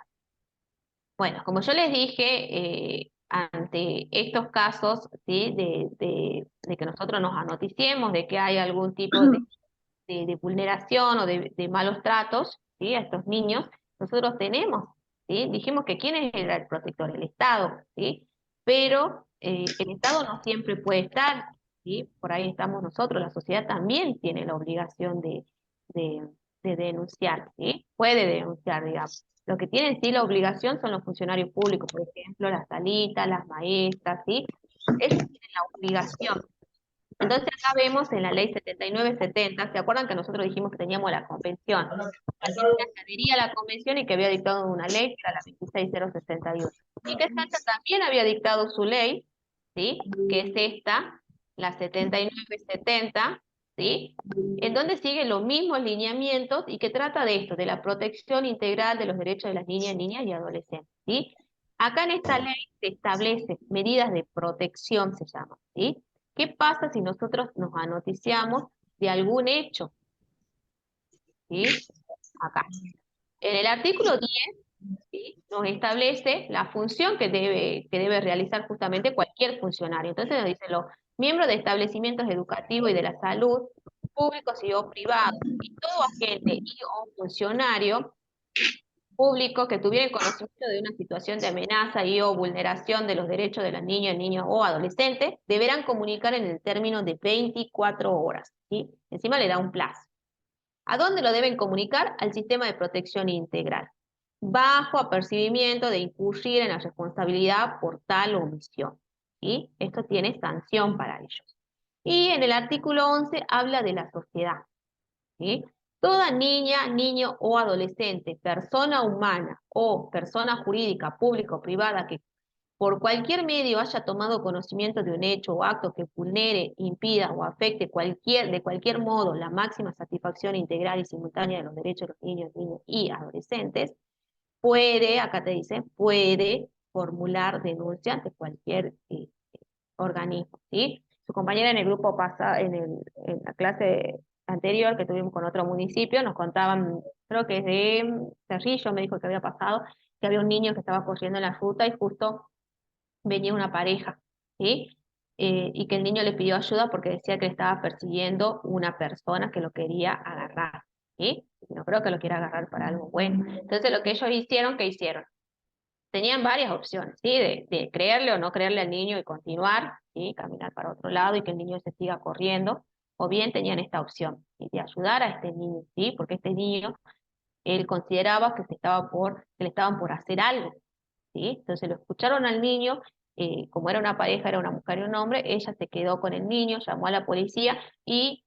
Bueno, como yo les dije, ante estos casos, ¿sí? De que nosotros nos anoticiemos, de que hay algún tipo de vulneración o de malos tratos, ¿sí? A estos niños, nosotros tenemos, ¿sí? Dijimos que quién era el protector, el Estado, ¿sí? Pero el Estado no siempre puede estar, ¿sí? Por ahí estamos nosotros, la sociedad también tiene la obligación de, de denunciar, ¿sí? Puede denunciar, digamos. Lo que tienen sí la obligación son los funcionarios públicos, por ejemplo, las salitas, las maestras, ¿sí? Ellos tienen la obligación. Entonces acá vemos en la ley 7970, ¿se acuerdan que nosotros dijimos que teníamos la convención? Argentina que adhería a la convención y que había dictado una ley, que era la 26061. Y que Salta también había dictado su ley, ¿sí? Que es esta, la 7970, ¿sí? En donde sigue los mismos lineamientos y que trata de esto, de la protección integral de los derechos de las niñas y adolescentes, ¿sí? Acá en esta ley se establece medidas de protección, se llama, ¿sí? ¿Qué pasa si nosotros nos anoticiamos de algún hecho? ¿Sí? Acá. En el artículo 10, ¿sí? nos establece la función que debe realizar justamente cualquier funcionario. Entonces nos dice los miembros de establecimientos educativos y de la salud, públicos y o privados, y todo agente y o funcionario público que tuviera conocimiento de una situación de amenaza y o vulneración de los derechos de las niñas, niños o adolescentes, deberán comunicar en el término de 24 horas. ¿Sí? Encima le da un plazo. ¿A dónde lo deben comunicar? Al sistema de protección integral, bajo apercibimiento de incurrir en la responsabilidad por tal omisión. ¿Sí? Esto tiene sanción para ellos. Y en el artículo 11 habla de la sociedad. ¿Sí? Toda niña, niño o adolescente, persona humana o persona jurídica, pública o privada que por cualquier medio haya tomado conocimiento de un hecho o acto que vulnere, impida o afecte de cualquier modo la máxima satisfacción integral y simultánea de los derechos de los niños, niñas y adolescentes, puede, acá te dice, puede formular denuncia ante cualquier organismo, ¿sí? Su compañera en el grupo pasado, en la clase anterior que tuvimos con otro municipio, nos contaban, creo que es de Cerrillo, me dijo que había pasado, que había un niño que estaba corriendo en la ruta y justo venía una pareja, ¿sí? Y que el niño le pidió ayuda porque decía que le estaba persiguiendo una persona que lo quería agarrar, ¿sí? No creo que lo quiera agarrar para algo bueno. Entonces lo que ellos hicieron, ¿qué hicieron? Tenían varias opciones, ¿sí? De creerle o no creerle al niño y continuar, ¿sí? Caminar para otro lado y que el niño se siga corriendo, o bien tenían esta opción, ¿sí? De ayudar a este niño, ¿sí? Porque este niño, él consideraba que le estaban por hacer algo, ¿sí? Entonces lo escucharon al niño, como era una pareja, era una mujer y un hombre, ella se quedó con el niño, llamó a la policía y,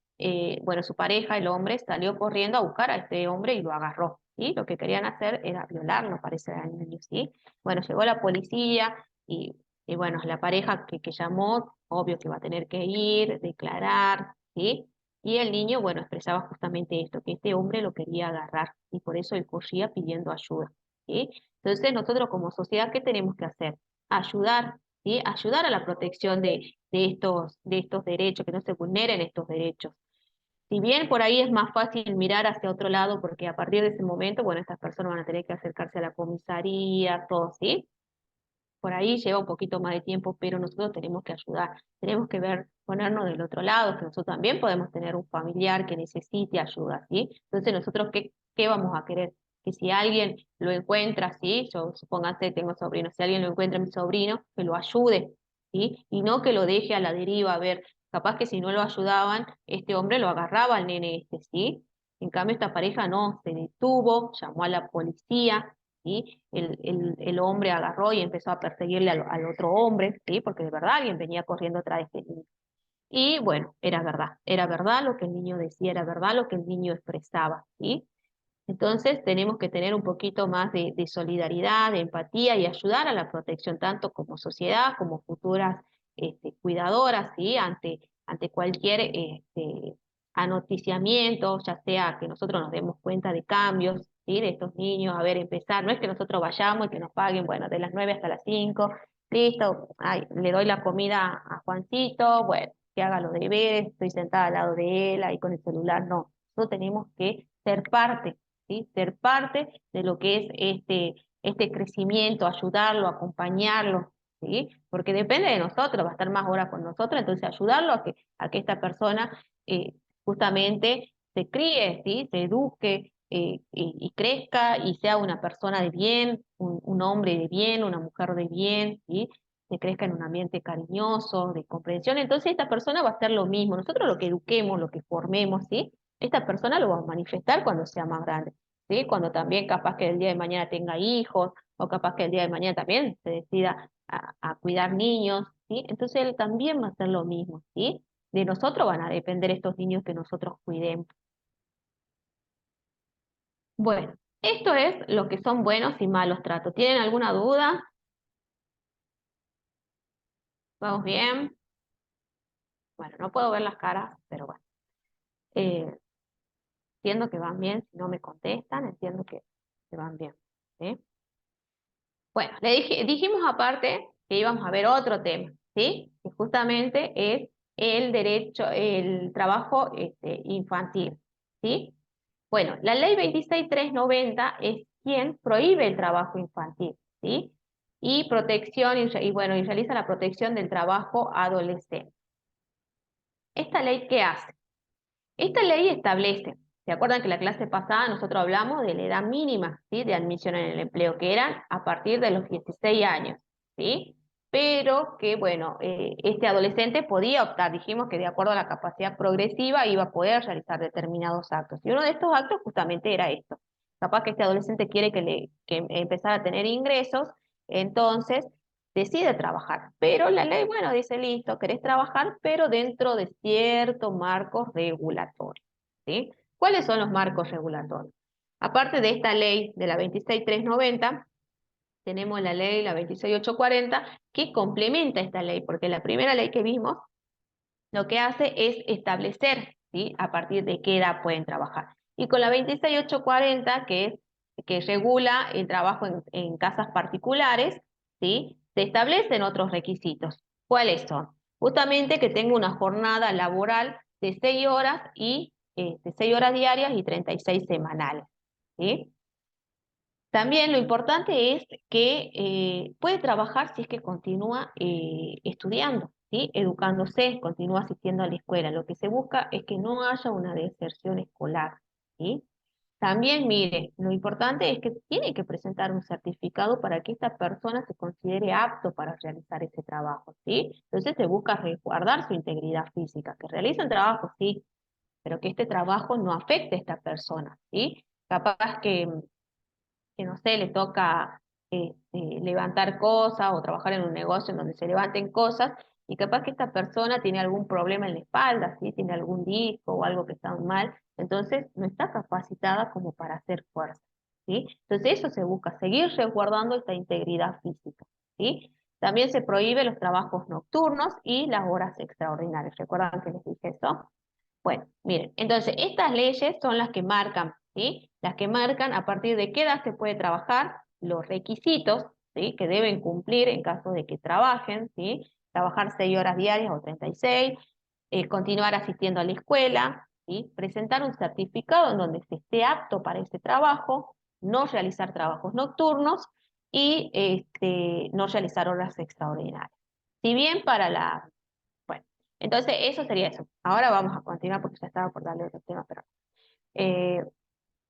bueno, su pareja, el hombre, salió corriendo a buscar a este hombre y lo agarró, ¿sí? Lo que querían hacer era violarlo, parece, al niño, ¿sí? Bueno, llegó la policía y bueno, la pareja que llamó, obvio que va a tener que ir, declarar, ¿sí? Y el niño, bueno, expresaba justamente esto, que este hombre lo quería agarrar y por eso él corría pidiendo ayuda, ¿sí? Entonces, nosotros como sociedad, ¿qué tenemos que hacer? Ayudar, ¿sí? Ayudar a la protección de estos derechos, que no se vulneren estos derechos. Si bien por ahí es más fácil mirar hacia otro lado, porque a partir de ese momento, bueno, estas personas van a tener que acercarse a la comisaría, todo, ¿sí? Por ahí lleva un poquito más de tiempo, pero nosotros tenemos que ayudar, tenemos que ver, ponernos del otro lado, que nosotros también podemos tener un familiar que necesite ayuda, ¿sí? Entonces nosotros, ¿qué vamos a querer? Que si alguien lo encuentra, ¿sí? Yo supóngase, tengo sobrinos, si alguien lo encuentra a mi sobrino, que lo ayude, ¿sí? Y no que lo deje a la deriva, a ver, capaz que si no lo ayudaban, este hombre lo agarraba al nene este, ¿sí? En cambio, esta pareja no, se detuvo, llamó a la policía, ¿sí? El hombre agarró y empezó a perseguirle al otro hombre, ¿sí? Porque de verdad alguien venía corriendo atrás de este niño. Y bueno, era verdad lo que el niño decía, era verdad lo que el niño expresaba, ¿sí? Entonces tenemos que tener un poquito más de solidaridad, de empatía y ayudar a la protección, tanto como sociedad, como futuras cuidadoras, ¿sí? Ante cualquier anoticiamiento, ya sea que nosotros nos demos cuenta de cambios, ¿sí? De estos niños, a ver, empezar, no es que nosotros vayamos y que nos paguen, bueno, de las 9 hasta las 5, listo, ay, le doy la comida a Juancito, bueno, que haga los deberes, estoy sentada al lado de él, ahí con el celular, no. Nosotros tenemos que ser parte, ¿sí? Ser parte de lo que es este crecimiento, ayudarlo, acompañarlo, ¿sí? Porque depende de nosotros, va a estar más horas con nosotros, entonces ayudarlo a que esta persona eh, justamente se críe, ¿sí? Se eduque y crezca y sea una persona de bien, un hombre de bien, una mujer de bien, ¿sí? Que crezca en un ambiente cariñoso, de comprensión. Entonces esta persona va a hacer lo mismo. Nosotros lo que eduquemos, lo que formemos, ¿sí? Esta persona lo va a manifestar cuando sea más grande, ¿sí? Cuando también capaz que el día de mañana tenga hijos, o capaz que el día de mañana también se decida a cuidar niños, ¿sí? Entonces él también va a hacer lo mismo, ¿sí? De nosotros van a depender estos niños que nosotros cuidemos. Bueno, esto es lo que son buenos y malos tratos. ¿Tienen alguna duda? ¿Vamos bien? Bueno, no puedo ver las caras, pero bueno. Eh, entiendo que van bien, si no me contestan, entiendo que van bien, ¿sí? Bueno, dijimos aparte que íbamos a ver otro tema, ¿sí? Que justamente es el derecho, el trabajo infantil, ¿sí? Bueno, la ley 26.390 es quien prohíbe el trabajo infantil, ¿sí? Y protección, y bueno, y realiza la protección del trabajo adolescente. ¿Esta ley qué hace? Esta ley establece, ¿se acuerdan que la clase pasada nosotros hablamos de la edad mínima, ¿sí? De admisión en el empleo, que eran a partir de los 16 años, ¿sí? Pero que, bueno, este adolescente podía optar, dijimos que de acuerdo a la capacidad progresiva iba a poder realizar determinados actos. Y uno de estos actos justamente era esto. Capaz que este adolescente quiere que empezar a tener ingresos, entonces decide trabajar. Pero la ley, bueno, dice, listo, querés trabajar, pero dentro de ciertos marcos regulatorios, ¿sí? ¿Cuáles son los marcos regulatorios? Aparte de esta ley de la 26.390, tenemos la ley, la 26.840, que complementa esta ley, porque la primera ley que vimos lo que hace es establecer, ¿sí? A partir de qué edad pueden trabajar. Y con la 26.840, que regula el trabajo en casas particulares, ¿sí? Se establecen otros requisitos. ¿Cuáles son? Justamente que tenga una jornada laboral de 6 horas de 6 horas diarias y 36 semanales, ¿sí? También lo importante es que puede trabajar si es que continúa estudiando, ¿sí? Educándose, continúa asistiendo a la escuela. Lo que se busca es que no haya una deserción escolar, ¿sí? También, mire, lo importante es que tiene que presentar un certificado para que esta persona se considere apto para realizar ese trabajo, ¿sí? Entonces se busca resguardar su integridad física, que realice un trabajo, sí, pero que este trabajo no afecte a esta persona, ¿sí? Capaz que no sé, le toca levantar cosas o trabajar en un negocio en donde se levanten cosas, y capaz que esta persona tiene algún problema en la espalda, ¿sí? Tiene algún disco o algo que está mal, entonces no está capacitada como para hacer fuerza, ¿sí? Entonces eso se busca, seguir resguardando esta integridad física, ¿sí? También se prohíbe los trabajos nocturnos y las horas extraordinarias. ¿Recuerdan que les dije eso? Bueno, miren, entonces estas leyes son las que marcan, ¿sí? Las que marcan a partir de qué edad se puede trabajar, los requisitos, ¿sí? Que deben cumplir en caso de que trabajen, ¿sí? Trabajar 6 horas diarias o 36, continuar asistiendo a la escuela, ¿sí? Presentar un certificado en donde se esté apto para ese trabajo, no realizar trabajos nocturnos y no realizar horas extraordinarias. Si bien para la bueno, entonces eso sería eso. Ahora vamos a continuar porque ya estaba por darle otro tema, pero eh,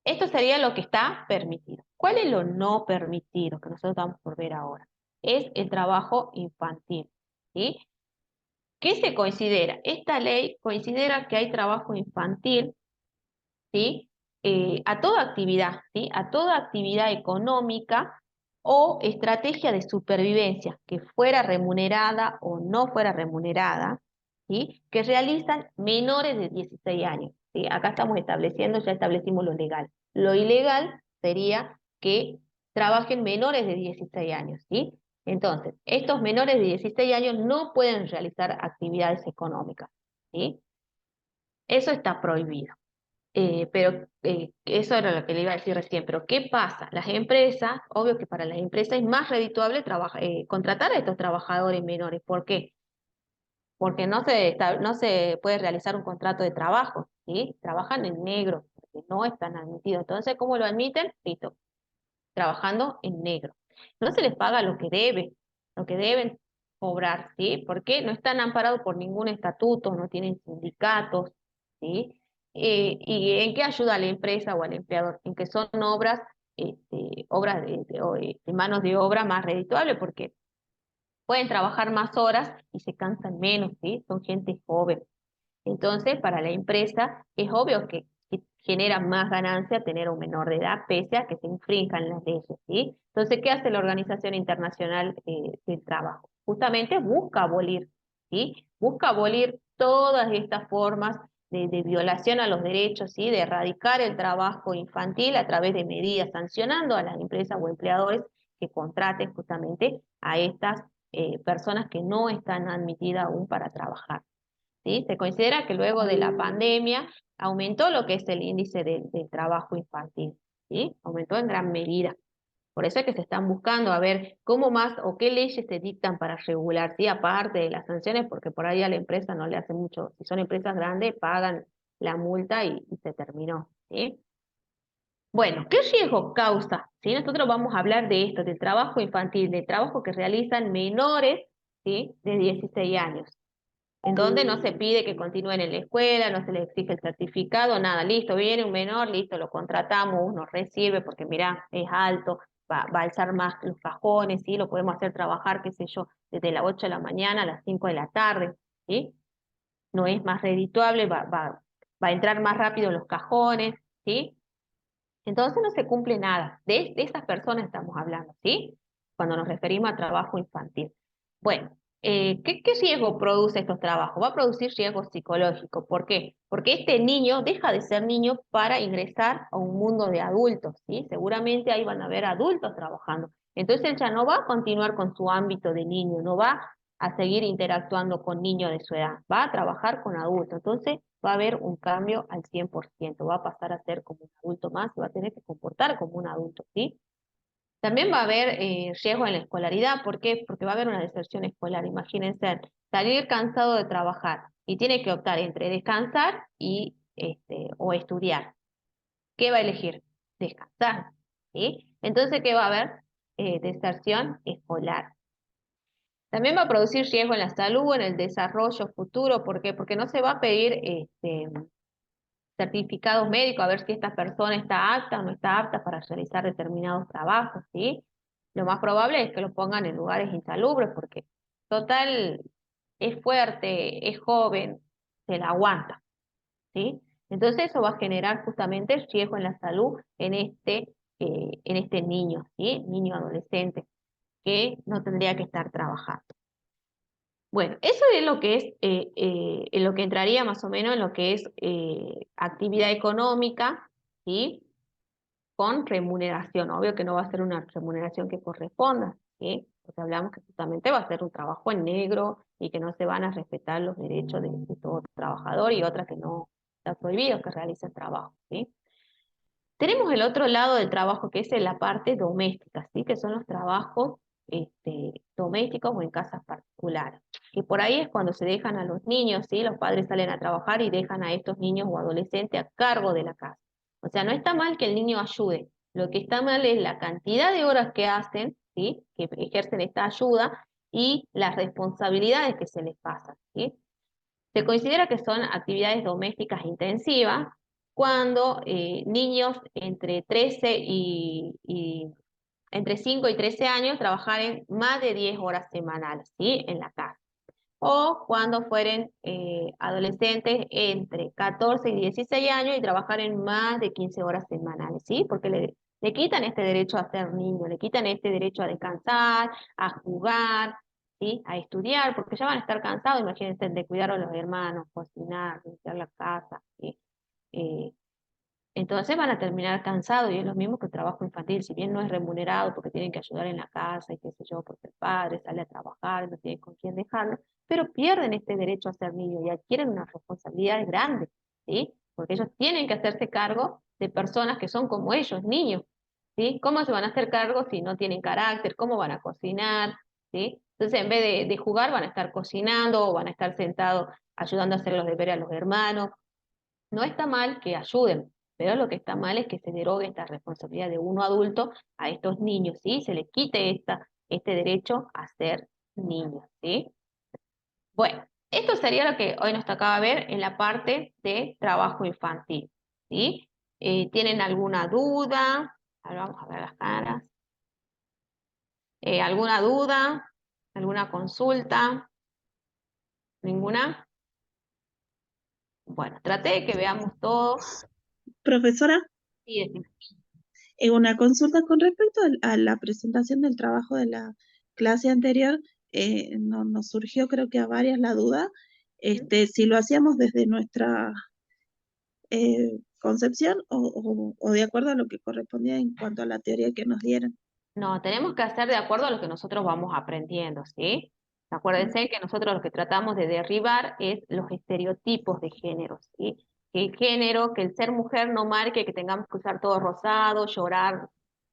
esto sería lo que está permitido. ¿Cuál es lo no permitido que nosotros vamos por ver ahora? Es el trabajo infantil, ¿sí? ¿Qué se considera? Esta ley considera que hay trabajo infantil, ¿sí? A toda actividad, ¿sí? A toda actividad económica o estrategia de supervivencia que fuera remunerada o no fuera remunerada, ¿sí? Que realizan menores de 16 años, ¿sí? Acá estamos estableciendo, ya establecimos lo legal. Lo ilegal sería que trabajen menores de 16 años, ¿sí? Entonces, estos menores de 16 años no pueden realizar actividades económicas, ¿sí? Eso está prohibido. Pero eso era lo que le iba a decir recién. Pero ¿qué pasa? Las empresas, obvio que para las empresas es más redituable contratar a estos trabajadores menores. ¿Por qué? Porque no se puede realizar un contrato de trabajo, ¿sí? Trabajan en negro, porque no están admitidos. Entonces, ¿cómo lo admiten? Listo, trabajando en negro. No se les paga lo que deben cobrar, ¿sí? Porque no están amparados por ningún estatuto, no tienen sindicatos, ¿sí? ¿Y en qué ayuda a la empresa o al empleador? En que son obras de manos de obra más redituables, porque pueden trabajar más horas y se cansan menos, ¿sí? Son gente joven. Entonces, para la empresa es obvio que genera más ganancia tener un menor de edad, pese a que se infrinjan las leyes, ¿sí? Entonces, ¿qué hace la Organización Internacional del Trabajo? Justamente busca abolir, ¿sí? Busca abolir todas estas formas de violación a los derechos, ¿sí? De erradicar el trabajo infantil a través de medidas, sancionando a las empresas o empleadores que contraten justamente a estas personas que no están admitidas aún para trabajar. ¿Sí? Se considera que luego de la pandemia aumentó lo que es el índice de trabajo infantil, ¿sí? Aumentó en gran medida. Por eso es que se están buscando a ver cómo más o qué leyes se dictan para regular, ¿sí? Aparte de las sanciones, porque por ahí a la empresa no le hace mucho, si son empresas grandes, pagan la multa y se terminó, ¿sí? Bueno, ¿qué riesgo causa? ¿Sí? Nosotros vamos a hablar de esto, del trabajo infantil, del trabajo que realizan menores, ¿sí?, de 16 años, en donde no se pide que continúen en la escuela, no se les exige el certificado, nada, listo, viene un menor, listo, lo contratamos, uno recibe porque mirá, es alto, va a alzar más los cajones, ¿sí? Lo podemos hacer trabajar, qué sé yo, desde las 8 de la mañana a las 5 de la tarde, ¿sí? No es más redituable, va a entrar más rápido en los cajones, ¿sí? Entonces no se cumple nada. De esas personas estamos hablando, ¿sí? Cuando nos referimos a trabajo infantil. Bueno, ¿qué riesgo produce estos trabajos? Va a producir riesgo psicológico. ¿Por qué? Porque este niño deja de ser niño para ingresar a un mundo de adultos, ¿sí? Seguramente ahí van a haber adultos trabajando. Entonces él ya no va a continuar con su ámbito de niño, no va a seguir interactuando con niños de su edad, va a trabajar con adultos. Entonces va a haber un cambio al 100%, va a pasar a ser como un adulto más, y va a tener que comportar como un adulto, ¿sí? También va a haber riesgo en la escolaridad. ¿Por qué? Porque va a haber una deserción escolar. Imagínense, salir cansado de trabajar y tiene que optar entre descansar o estudiar. ¿Qué va a elegir? Descansar, ¿sí? Entonces, ¿qué va a haber? Deserción escolar. También va a producir riesgo en la salud, en el desarrollo futuro. ¿Por qué? Porque no se va a pedir certificados médicos a ver si esta persona está apta o no está apta para realizar determinados trabajos, ¿sí? Lo más probable es que lo pongan en lugares insalubres porque, total, es fuerte, es joven, se la aguanta, ¿sí? Entonces eso va a generar justamente riesgo en la salud en este niño, ¿sí? Niño adolescente, que no tendría que estar trabajando. Bueno, eso es lo que es, en lo que entraría más o menos en lo que es actividad económica, ¿sí? Con remuneración. Obvio que no va a ser una remuneración que corresponda, ¿sí? Porque hablamos que justamente va a ser un trabajo en negro y que no se van a respetar los derechos de todo trabajador, y otra que no está prohibido que realice el trabajo, ¿sí? Tenemos el otro lado del trabajo, que es en la parte doméstica, ¿sí? Que son los trabajos domésticos o en casas particulares. Que por ahí es cuando se dejan a los niños, ¿sí? Los padres salen a trabajar y dejan a estos niños o adolescentes a cargo de la casa. O sea, no está mal que el niño ayude. Lo que está mal es la cantidad de horas que hacen, ¿sí? Que ejercen esta ayuda, y las responsabilidades que se les pasan, ¿sí? Se considera que son actividades domésticas intensivas cuando niños entre 13 entre 5 y 13 años trabajaren más de 10 horas semanales, ¿sí? En la casa. O cuando fueren adolescentes entre 14 y 16 años y trabajaren más de 15 horas semanales, ¿sí? Porque le quitan este derecho a ser niño, le quitan este derecho a descansar, a jugar, ¿sí? A estudiar, porque ya van a estar cansados, imagínense, de cuidar a los hermanos, cocinar, limpiar la casa, ¿sí? Eh, entonces van a terminar cansados, y es lo mismo que el trabajo infantil. Si bien no es remunerado porque tienen que ayudar en la casa y qué sé yo, porque el padre sale a trabajar, no tiene con quién dejarlo, pero pierden este derecho a ser niños y adquieren unas responsabilidades grandes, ¿sí? Porque ellos tienen que hacerse cargo de personas que son como ellos, niños, ¿sí? ¿Cómo se van a hacer cargo si no tienen carácter? ¿Cómo van a cocinar? ¿Sí? Entonces, en vez de jugar, van a estar cocinando o van a estar sentados ayudando a hacer los deberes a los hermanos. No está mal que ayuden, pero lo que está mal es que se derogue esta responsabilidad de uno adulto a estos niños, ¿sí? Se les quite este derecho a ser niños, ¿sí? Bueno, esto sería lo que hoy nos tocaba ver en la parte de trabajo infantil, ¿sí? ¿Tienen alguna duda? Ahora vamos a ver las caras. ¿Alguna duda? ¿Alguna consulta? ¿Ninguna? Bueno, traté de que veamos todo. Profesora, Sí, decime. una consulta con respecto a la presentación del trabajo de la clase anterior. Nos surgió, creo que a varias, la duda, si lo hacíamos desde nuestra concepción o de acuerdo a lo que correspondía en cuanto a la teoría que nos dieron. No, tenemos que hacer de acuerdo a lo que nosotros vamos aprendiendo, ¿sí? Acuérdense que nosotros lo que tratamos de derribar es los estereotipos de género, ¿sí? Que el género, que el ser mujer no marque que tengamos que usar todo rosado, llorar.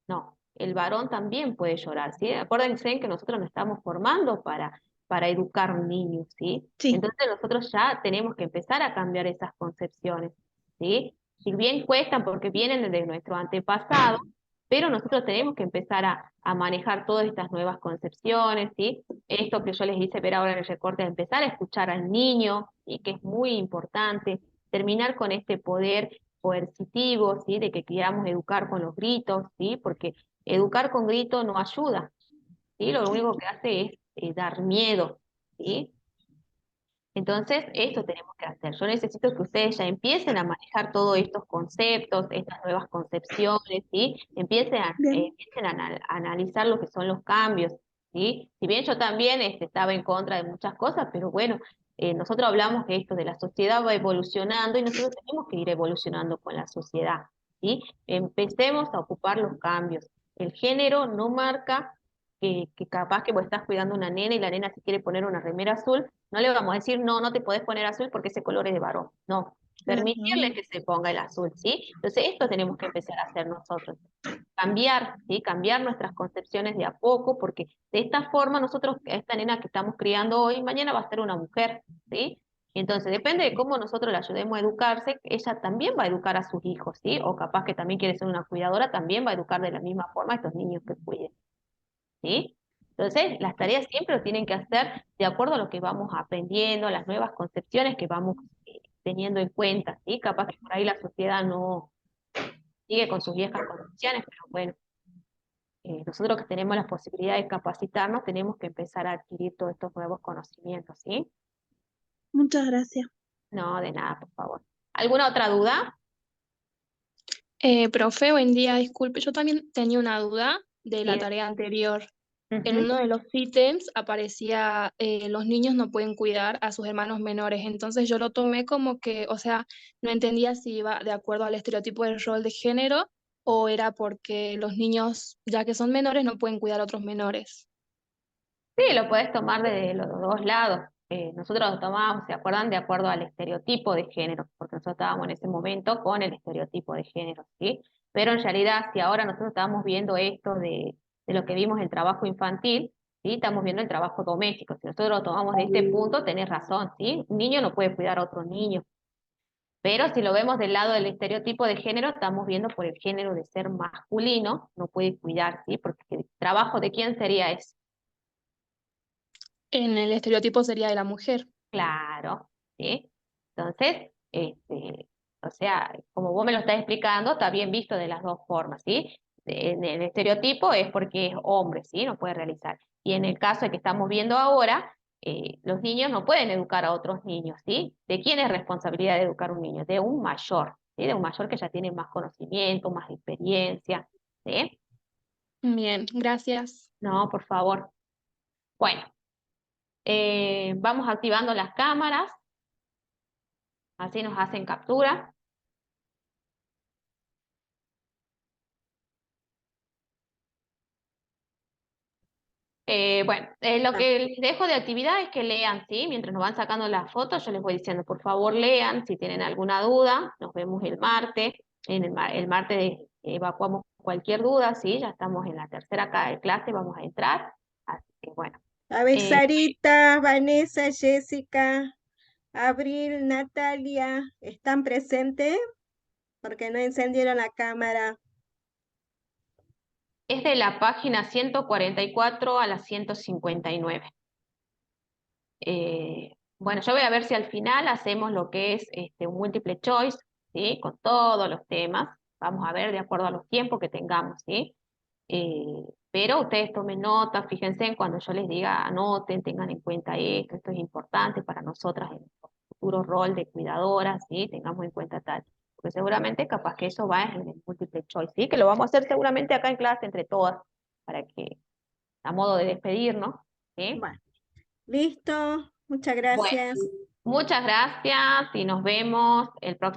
No, el varón también puede llorar, ¿sí? Acuérdense que nosotros nos estamos formando para educar niños, ¿sí? Sí, Entonces nosotros ya tenemos que empezar a cambiar esas concepciones, ¿sí? si bien cuestan porque vienen desde nuestro antepasado, pero nosotros tenemos que empezar a manejar todas estas nuevas concepciones, ¿sí? Esto que yo les hice ver ahora en el recorte, de empezar a escuchar al niño, y que es muy importante, terminar con este poder coercitivo, ¿sí? De que queramos educar con los gritos, ¿sí? Porque educar con gritos no ayuda, ¿sí? Lo único que hace es dar miedo, ¿sí? Entonces, esto tenemos que hacer. Yo necesito que ustedes ya empiecen a manejar todos estos conceptos, estas nuevas concepciones, ¿sí? Bien, Empiecen a analizar lo que son los cambios, ¿sí? Si bien yo también estaba en contra de muchas cosas, pero bueno, nosotros hablamos que esto de la sociedad va evolucionando y nosotros tenemos que ir evolucionando con la sociedad, ¿sí? Empecemos a ocupar los cambios. El género no marca que capaz que vos estás cuidando a una nena y la nena se quiere poner una remera azul, no le vamos a decir, no, no te podés poner azul porque ese color es de varón. No, claro, permitirle que se ponga el azul, ¿sí? Entonces, esto tenemos que empezar a hacer nosotros. Cambiar, ¿sí? Cambiar nuestras concepciones de a poco, porque de esta forma nosotros, esta nena que estamos criando hoy, mañana va a ser una mujer, ¿sí? Entonces, depende de cómo nosotros la ayudemos a educarse, ella también va a educar a sus hijos, ¿sí? O capaz que también quiere ser una cuidadora, también va a educar de la misma forma a estos niños que cuiden. ¿Sí? Entonces, las tareas siempre lo tienen que hacer de acuerdo a lo que vamos aprendiendo, a las nuevas concepciones que vamos teniendo en cuenta, ¿sí? Capaz que por ahí la sociedad no sigue con sus viejas concepciones, pero bueno, nosotros que tenemos la posibilidad de capacitarnos, tenemos que empezar a adquirir todos estos nuevos conocimientos, ¿sí? muchas gracias. No, de nada, por favor. ¿Alguna otra duda? Profe, buen día, disculpe, yo también tenía una duda de la Sí. tarea anterior. En Ujú. uno de los ítems aparecía los niños no pueden cuidar a sus hermanos menores, entonces yo lo tomé como que, o sea, no entendía si iba de acuerdo al estereotipo del rol de género o era porque los niños, ya que son menores, no pueden cuidar a otros menores. Sí, lo puedes tomar de los dos lados. Nosotros lo tomábamos, ¿se acuerdan? De acuerdo al estereotipo de género, porque nosotros estábamos en ese momento con el estereotipo de género, ¿sí? Pero en realidad, si ahora nosotros estamos viendo esto de lo que vimos el trabajo infantil, ¿sí? Estamos viendo el trabajo doméstico. Si nosotros lo tomamos de este punto, tenés razón, ¿sí? Un niño no puede cuidar a otro niño. Pero si lo vemos del lado del estereotipo de género, estamos viendo por el género de ser masculino, no puede cuidar, ¿sí? Porque el trabajo de quién sería ese. En el estereotipo sería de la mujer. Claro, ¿sí? Entonces, o sea, como vos me lo estás explicando, está bien visto de las dos formas, ¿sí? En el estereotipo es porque es hombre, ¿sí? No puede realizar. Y en el caso de que estamos viendo ahora, los niños no pueden educar a otros niños, ¿sí? ¿De quién es responsabilidad de educar a un niño? De un mayor, ¿sí? De un mayor que ya tiene más conocimiento, más experiencia, ¿sí? Bien, gracias. No, por favor. Bueno, vamos activando las cámaras. Así nos hacen captura. Bueno, lo que les dejo de actividad es que lean, ¿sí? Mientras nos van sacando las fotos, yo les voy diciendo, por favor, lean, si tienen alguna duda, nos vemos el martes. El martes evacuamos cualquier duda, ¿sí? Ya estamos en la tercera clase, vamos a entrar. Así que bueno. A ver, Eh, Sarita, Vanessa, Jessica, Abril, Natalia, ¿están presentes? Porque no encendieron la cámara. es de la página 144 a la 159. Bueno, yo voy a ver si al final hacemos lo que es un múltiple choice, ¿sí? Con todos los temas. Vamos a ver de acuerdo a los tiempos que tengamos, ¿sí? Pero ustedes tomen nota, fíjense en cuando yo les diga anoten, tengan en cuenta esto es importante para nosotras en nuestro futuro rol de cuidadoras, ¿sí? Tengamos en cuenta tal. Porque seguramente capaz que eso va en el múltiple choice, ¿sí? Que lo vamos a hacer seguramente acá en clase entre todas, para que, a modo de despedirnos, ¿sí? Bueno, listo. Muchas Bueno, gracias. muchas gracias y nos vemos el próximo.